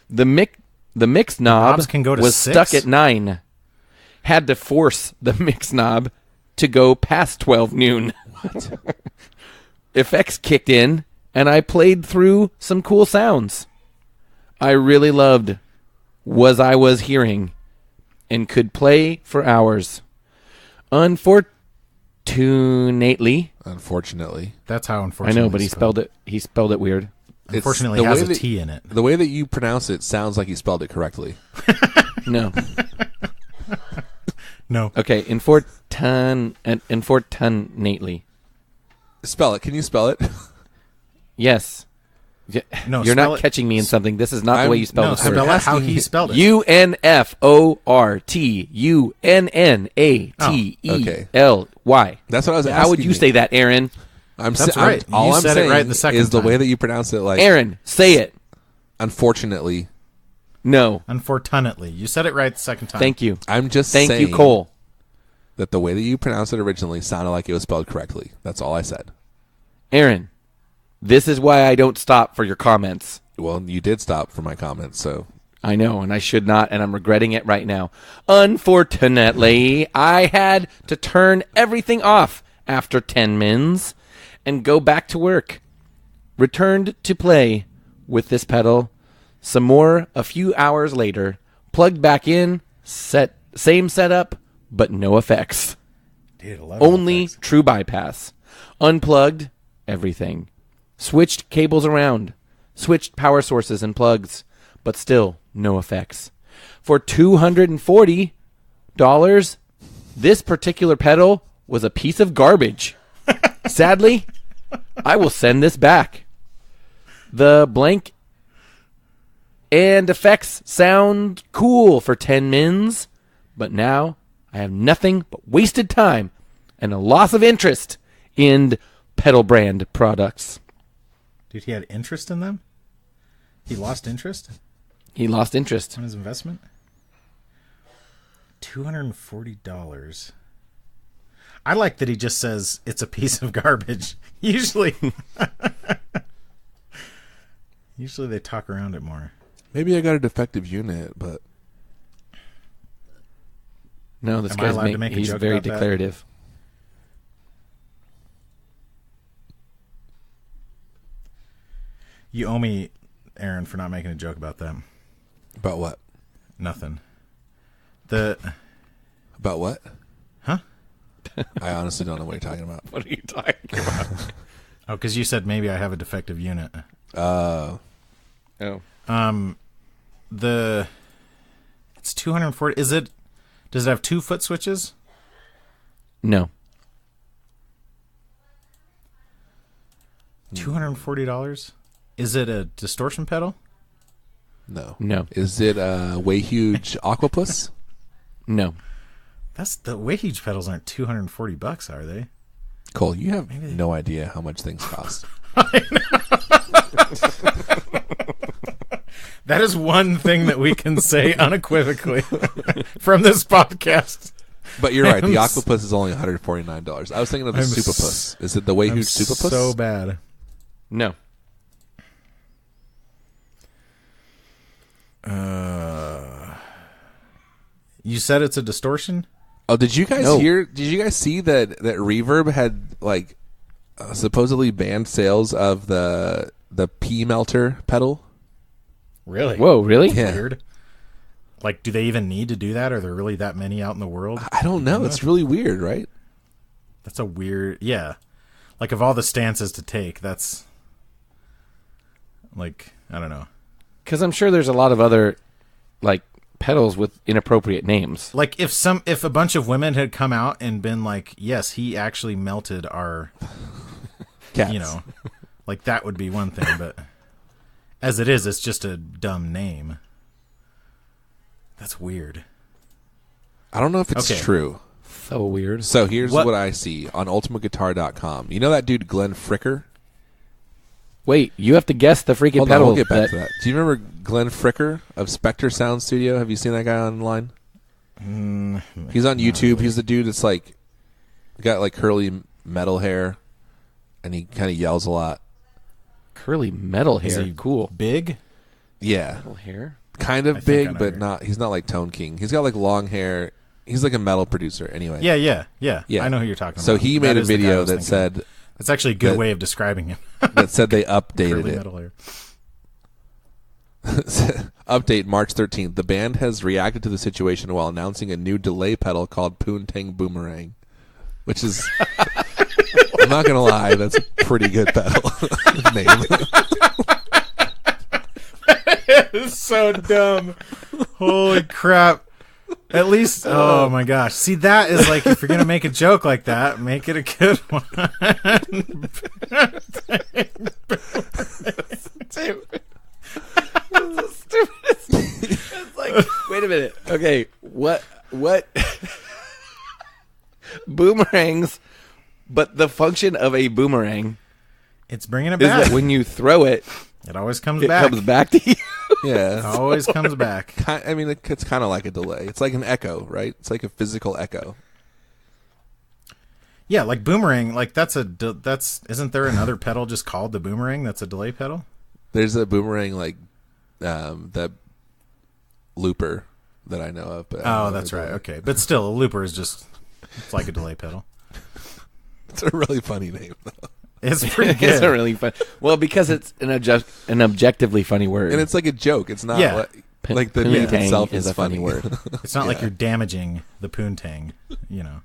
S2: The mix knob
S3: knobs can go to
S2: was
S3: 6?
S2: stuck at 9. Had to force the mix knob to go past 12 noon.
S1: What?
S2: Effects kicked in, and I played through some cool sounds. I really loved what I was hearing and could play for hours. Unfortunately,
S3: That's how
S2: I
S3: unfortunately.
S2: know, but he spelled it weird.
S3: Unfortunately,
S1: It's
S3: it has
S1: the
S3: a
S1: way
S3: T in it.
S1: The way that you pronounce it sounds like you spelled it correctly.
S2: No.
S3: No.
S2: Okay, unfortunately.
S1: Spell it. Can you spell it?
S2: Yes.
S3: No,
S2: You're
S3: spell
S2: not
S3: it-
S2: catching me in something. This is not the way you spell
S3: No,
S2: this word.
S3: spell it how he spelled it.
S2: UNFORTUNNATELY.
S1: That's what I was asking.
S2: How would you say that, Aaron?
S3: That's right.
S1: All
S3: You
S1: I'm
S3: said it
S1: saying
S3: right the second
S1: is the
S3: time.
S1: way that you pronounce it. Like,
S2: Aaron, say it.
S1: unfortunately,
S2: No.
S3: Unfortunately, you said it right the second time.
S2: Thank you.
S1: I'm just
S2: Thank
S1: saying
S2: you, Cole.
S1: that the way that you pronounced it originally sounded like it was spelled correctly. That's all I said.
S2: Aaron, this is why I don't stop for your comments.
S1: Well, you did stop for my comments, so
S2: I know, and I should not, and I'm regretting it right now. Unfortunately, I had to turn everything off after 10 mins and go back to work. Returned to play with this pedal some more a few hours later, plugged back in, same setup, but no effects.
S3: Dude, I love
S2: Only
S3: effects.
S2: true bypass. Unplugged everything. Switched cables around. Switched power sources and plugs, but still no effects. For $240, this particular pedal was a piece of garbage. Sadly, I will send this back. The blank and effects sound cool for 10 mins, but now I have nothing but wasted time and a loss of interest in pedal brand products.
S3: Dude, he had interest in them? He lost interest
S2: He lost interest.
S3: on his investment? $240. I like that he just says it's a piece of garbage. Usually they talk around it more.
S1: maybe I got a defective unit, but
S2: No, this
S3: Am I
S2: guy's
S3: allowed to make a
S2: he's
S3: joke
S2: very
S3: about that?
S2: declarative.
S3: You owe me, Aaron, for not making a joke about them.
S1: about what?
S3: Nothing.
S1: About what?
S3: Huh?
S1: I honestly don't know what you're talking about.
S2: What are you talking about?
S3: Oh, because you said maybe I have a defective unit.
S2: Oh.
S3: It's 240. Does it have 2 foot switches?
S2: No.
S3: $240? Is it a distortion pedal?
S1: No.
S2: No.
S1: Is it a way huge Aquapus?
S2: No.
S3: That's the way huge pedals aren't $240, are they?
S1: Cole, you have no idea how much things cost.
S3: That is one thing that we can say unequivocally from this podcast.
S1: But you're right. The
S3: I'm
S1: Aquapus is only $149. I was thinking of the
S3: I'm
S1: Supapus. Is it the way
S3: I'm
S1: huge Supapus?
S3: so bad.
S2: No.
S3: You said it's a distortion?
S1: Oh, did you guys
S2: No.
S1: hear? Did you guys see that Reverb had like supposedly banned sales of the P melter pedal?
S3: Really?
S2: Whoa, really?
S1: Yeah.
S3: Weird. Like, do they even need to do that? Are there really that many out in the world?
S1: I don't know. It's really weird, right?
S3: That's a weird... Yeah. Like, of all the stances to take, that's... Like, I don't know.
S2: Because I'm sure there's a lot of other, like, pedals with inappropriate names.
S3: Like, if a bunch of women had come out and been like, yes, he actually melted our...
S1: Cats.
S3: You know, like, that would be one thing, but... As it is, it's just a dumb name. That's weird.
S1: I don't know if it's
S3: Okay.
S1: true.
S2: So weird.
S1: So here's
S3: What-
S1: what I see on ultimateguitar.com. You know that dude Glenn Fricker?
S2: Wait, you have to guess the freaking
S1: Hold on,
S2: pedal.
S1: we'll get back to that. Do you remember Glenn Fricker of Spectre Sound Studio? Have you seen that guy online? He's on YouTube. He's the dude that's like Got like curly metal hair, and he kind of yells a lot.
S2: Curly metal hair.
S3: Is he
S2: Cool.
S3: big?
S1: Yeah,
S2: Metal hair.
S1: kind of
S3: I think I
S1: big,
S3: know
S1: but
S3: who.
S1: not. He's not like Tone King. He's got like long hair. He's like a metal producer. Anyway.
S3: Yeah.
S1: Yeah.
S3: I know who you're talking
S1: So
S3: about.
S1: he
S3: That
S1: made a
S3: is the guy I
S1: video
S3: was
S1: that
S3: thinking.
S1: said
S3: That's actually a good
S1: that-
S3: way of describing him.
S1: that said they updated
S3: Curly
S1: it.
S3: metal hair.
S1: Update March 13th. The band has reacted to the situation while announcing a new delay pedal called Poontang Boomerang, which is, I'm not going to lie, that's a pretty good pedal name.
S3: It's so dumb. Holy crap. At least, oh my gosh. See, that is like, if you're going to make a joke like that, make it a good one.
S2: Stupid. It's like, wait a minute. Okay, what boomerangs, but the function of a boomerang
S3: It's bringing it
S2: is
S3: back.
S2: that when you throw it,
S3: It always comes
S2: it
S3: back.
S2: comes back to you.
S1: Yeah.
S3: Always comes back.
S1: I mean, it's kind of like a delay. It's like an echo, right? It's like a physical echo.
S3: Yeah, like boomerang, like that's isn't there another pedal just called the boomerang that's a delay pedal?
S1: There's a boomerang like that looper that I know of. But I don't
S3: Oh,
S1: know
S3: that's
S1: the
S3: right.
S1: delay.
S3: Okay. But still, a looper is just, it's like a delay pedal.
S1: It's a really funny name, though.
S3: It's pretty
S2: It's
S3: good.
S2: a really fun. Well, because it's an objectively funny word.
S1: And it's like a joke. It's not
S3: Yeah.
S1: like the name
S2: Poontang
S1: itself
S2: is
S1: is
S2: a funny word.
S3: It's not like
S1: Yeah.
S3: you're damaging the poontang, you know.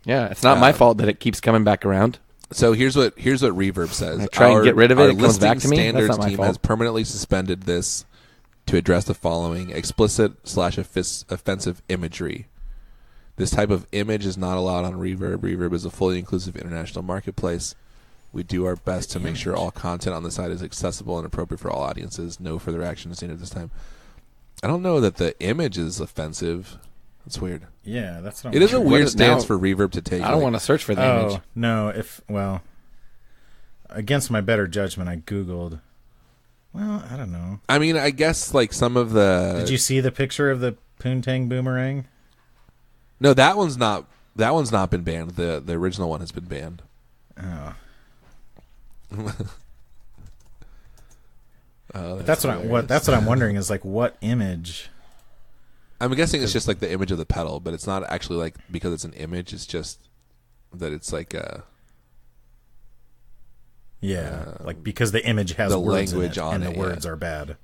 S2: Yeah, it's not my fault that it keeps coming back around.
S1: So here's what Reverb says.
S2: I try and get rid of it,
S1: Our
S2: it comes back
S1: listing
S2: to me? That's
S1: standards
S2: not my
S1: team
S2: fault.
S1: has permanently suspended this to address the following explicit/offensive imagery. This type of image is not allowed on Reverb. Reverb is a fully inclusive international marketplace. We do our best to make sure all content on the site is accessible and appropriate for all audiences. No further action is needed at this time. I don't know that the image is offensive. That's weird.
S3: Yeah, that's what
S1: It is a
S2: What
S1: weird
S2: is
S1: stance
S2: now-
S1: for Reverb to take.
S2: I don't want to search for the image.
S3: Oh, no, against my better judgment, I Googled. Well, I don't know.
S1: I mean, I guess like some of the.
S3: Did you see the picture of the poontang boomerang?
S1: No, that one's not. That one's not been banned. The original one has been banned.
S3: Oh.
S1: Oh,
S3: That's what I'm wondering is like what image.
S1: I'm guessing it's just like the image of the pedal, but it's not actually like because it's an image. It's just that it's like
S3: Yeah, like because the image has
S1: the
S3: words
S1: language
S3: in it,
S1: on
S3: and
S1: it,
S3: the words
S1: yeah.
S3: are bad.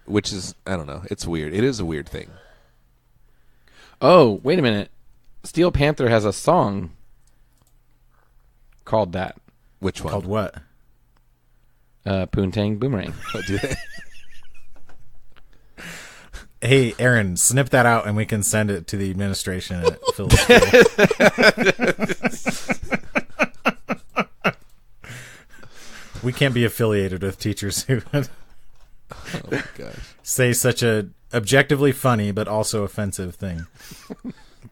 S1: which is I don't know. It's weird. It is a weird thing.
S2: Oh, wait a minute. Steel Panther has a song called that.
S1: Which one?
S3: Called what?
S2: Poontang Boomerang.
S1: Oh, do they?
S3: Hey, Aaron, snip that out and we can send it to the administration at Phil's school. We can't be affiliated with teachers who
S1: Oh my gosh.
S3: say such a objectively funny but also offensive thing.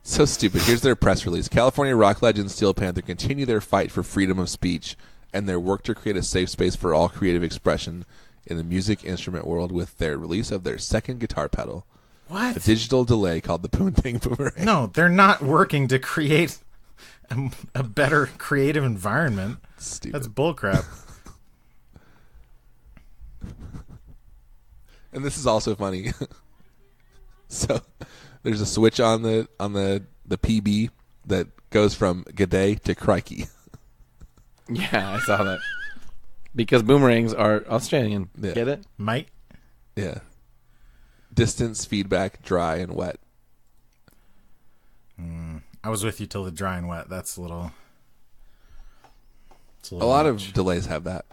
S1: So stupid. Here's their press release. California rock legends Steel Panther continue their fight for freedom of speech and their work to create a safe space for all creative expression in the music instrument world with their release of their second guitar pedal.
S3: What?
S1: A digital delay called the Poontang Boomerang.
S3: No, they're not working to create a better creative environment.
S1: Stupid.
S3: That's bullcrap.
S1: And this is also funny. So there's a switch on the PB that goes from G'day to Crikey.
S2: Yeah, I saw that. Because boomerangs are Australian.
S1: Yeah.
S2: Get it?
S3: Might.
S1: Yeah. Distance, feedback, dry, and wet.
S3: I was with you till the dry and wet. That's a little. It's
S1: A lot
S3: much.
S1: of delays have that.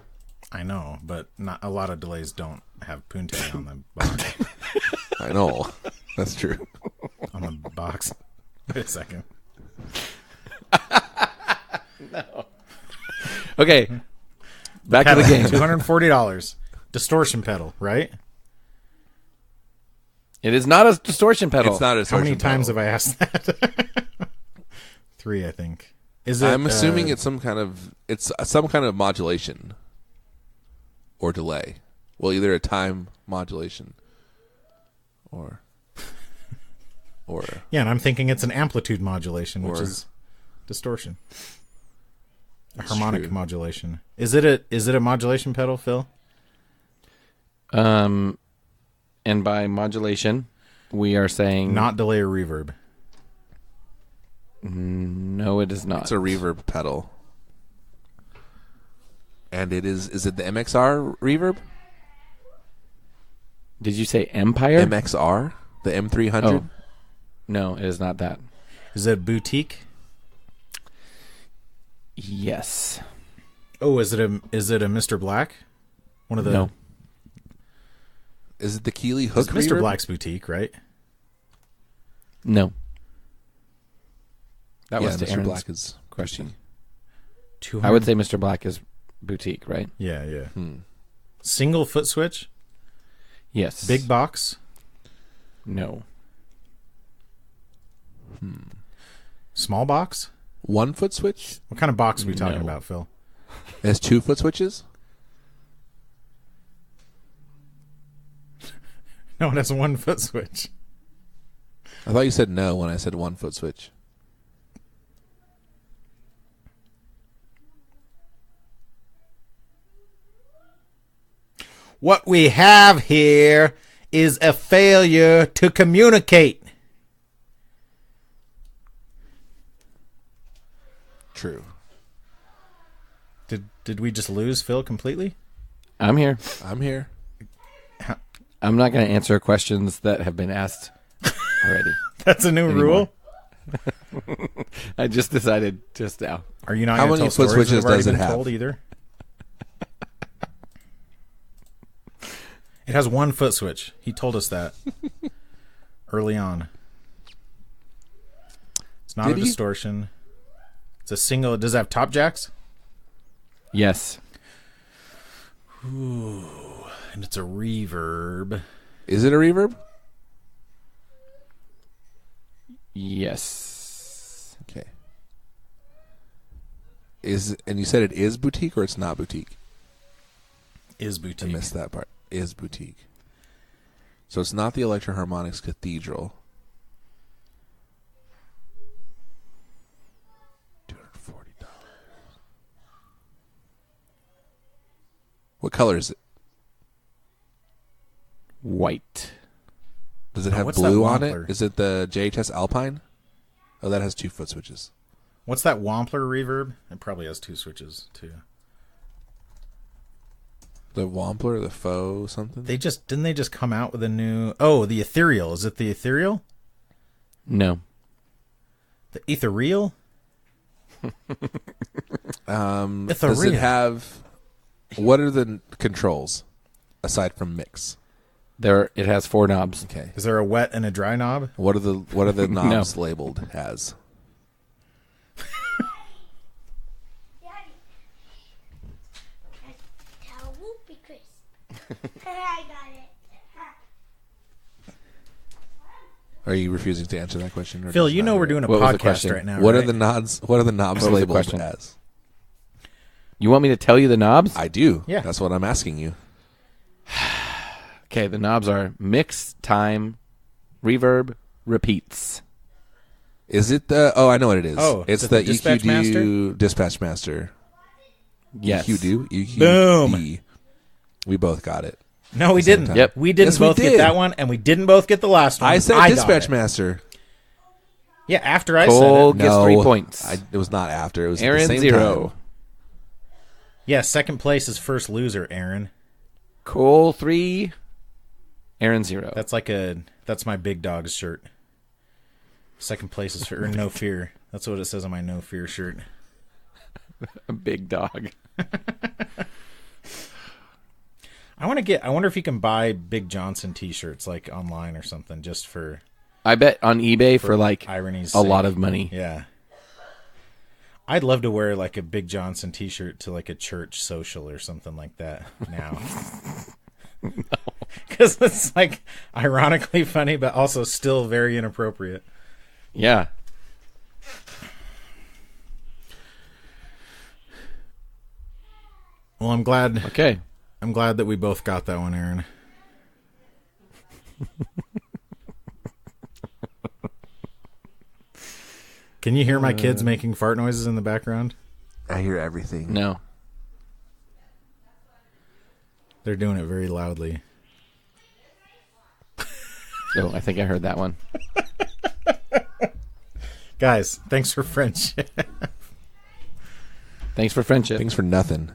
S3: I know, but not a lot of delays don't have poontang on the box.
S1: I know. That's true.
S3: on the box. Wait a second.
S2: Okay. Back to the game.
S3: $240. Distortion pedal, right?
S2: It is not a distortion pedal.
S1: It's not a
S3: How many
S1: distortion
S3: times
S1: pedal.
S3: have I asked that? 3, I think. Is it?
S1: I'm assuming it's some kind of modulation or delay. Well, either a time modulation or
S3: Yeah, and I'm thinking it's an amplitude modulation, which
S1: Or-
S3: is distortion. A harmonic modulation. Is it a modulation pedal, Phil?
S2: And by modulation, we are saying
S3: not delay or reverb.
S2: No, it is not.
S1: It's a reverb pedal. And is it the MXR reverb?
S2: Did you say Empire?
S1: MXR? The M300?
S2: Oh. No, it is not that.
S3: Is it boutique?
S2: Yes.
S3: Oh, is it a Mr. Black? One of the
S2: No.
S1: Is it the Keeley Hook
S3: Mr.
S1: reverb?
S3: Black's boutique, right?
S2: No. That was to
S1: Mr.
S2: Aaron's
S1: Black is
S2: question.
S3: 200?
S2: I would say Mr. Black is boutique, right?
S3: Yeah. Single foot switch?
S2: Yes.
S3: Big box?
S2: No.
S3: Small box?
S1: 1 foot switch?
S3: What kind of box are we talking
S2: No.
S3: about, Phil?
S1: It has 2 foot switches?
S3: No, it has a 1 foot switch.
S1: I thought you said no when I said 1 foot switch.
S3: What we have here is a failure to communicate.
S1: True.
S3: Did we just lose Phil completely?
S2: I'm here.
S1: I'm here.
S2: I'm not going to answer questions that have been asked already.
S3: That's a new rule.
S2: I just decided just now.
S3: Are you not
S1: How
S3: going to
S1: many
S3: tell
S1: foot
S3: stories
S1: switches
S3: that have already
S1: does it
S3: been
S1: have?
S3: told either? It has 1 foot switch. He told us that early on. It's not
S1: Did
S3: a
S1: he?
S3: distortion. It's a single. Does it have top jacks?
S2: Yes.
S3: Ooh, and it's a reverb.
S1: Is it a reverb?
S2: Yes.
S1: Okay. And you said it is boutique or it's not boutique?
S3: Is
S1: I
S3: boutique.
S1: missed that part. Is boutique. So it's not the Electro-Harmonics Cathedral. $240. What color is it?
S2: White.
S1: Does it
S3: Oh,
S1: have
S3: what's
S1: blue
S3: that
S1: on it?
S3: Wampler?
S1: Is it the JHS Alpine? Oh, that has 2 foot switches.
S3: What's that Wampler reverb? It probably has 2 switches too.
S1: The Wampler, the Faux, something?
S3: Didn't they just come out with a new? Oh, the Ethereal. Is it the Ethereal?
S2: No.
S3: The Ethereal?
S1: Does it
S3: Ethereal.
S1: have? What are the controls aside from mix?
S2: It has 4 knobs.
S1: Okay.
S3: Is there a wet and a dry knob?
S1: What are the knobs labeled as?
S4: Daddy. Tell Whoopie Crisp. I got it.
S1: Are you refusing to answer that question? Or
S3: Phil,
S1: does it
S3: you know
S1: matter?
S3: we're doing a
S2: What was the
S3: podcast
S2: question?
S3: right now.
S1: What
S3: right?
S1: are the knobs? What are the knobs
S2: What was the
S1: labeled
S2: question?
S1: as?
S2: You want me to tell you the knobs?
S1: I do.
S3: Yeah.
S1: That's what I'm asking you.
S2: Okay, the knobs are mix, time, reverb, repeats.
S1: Is it the? Oh, I know what it is.
S3: Oh,
S1: it's
S3: is it
S1: the
S3: the Dispatch
S1: EQ Dispatch Master.
S2: Yes.
S1: EQ EQ.
S3: Boom.
S1: We both got it.
S3: No, we
S1: Same
S3: didn't.
S1: time.
S2: Yep.
S3: We didn't
S1: Yes, we
S3: both get
S1: did.
S3: that one, and we didn't both get the last one.
S1: I said
S3: got
S1: Dispatch
S3: it.
S1: Master.
S3: Yeah, after I
S2: Cole
S3: said it.
S2: gets
S1: No,
S2: 3 points.
S1: It was not after. It was
S2: Aaron,
S1: at the same
S2: 0.
S1: time.
S3: Yeah, second place is first loser, Aaron.
S2: Cole 3. Aaron 0.
S3: That's my big dog's shirt. Second place is for No Fear. That's what it says on my No Fear shirt.
S2: A big dog.
S3: I wonder if you can buy Big Johnson t-shirts like online or something just for
S2: I bet on eBay for like
S3: irony's
S2: a
S3: sake.
S2: lot of money.
S3: Yeah. I'd love to wear like a Big Johnson t-shirt to like a church social or something like that now. Because it's like ironically funny, but also still very inappropriate.
S2: Yeah.
S3: Well, I'm glad
S2: Okay.
S3: that we both got that one, Aaron. Can you hear my kids making fart noises in the background?
S1: I hear everything.
S2: No.
S3: They're doing it very loudly.
S2: Oh, I think I heard that one.
S3: Guys, thanks for friendship.
S2: Thanks for friendship.
S1: Thanks for nothing.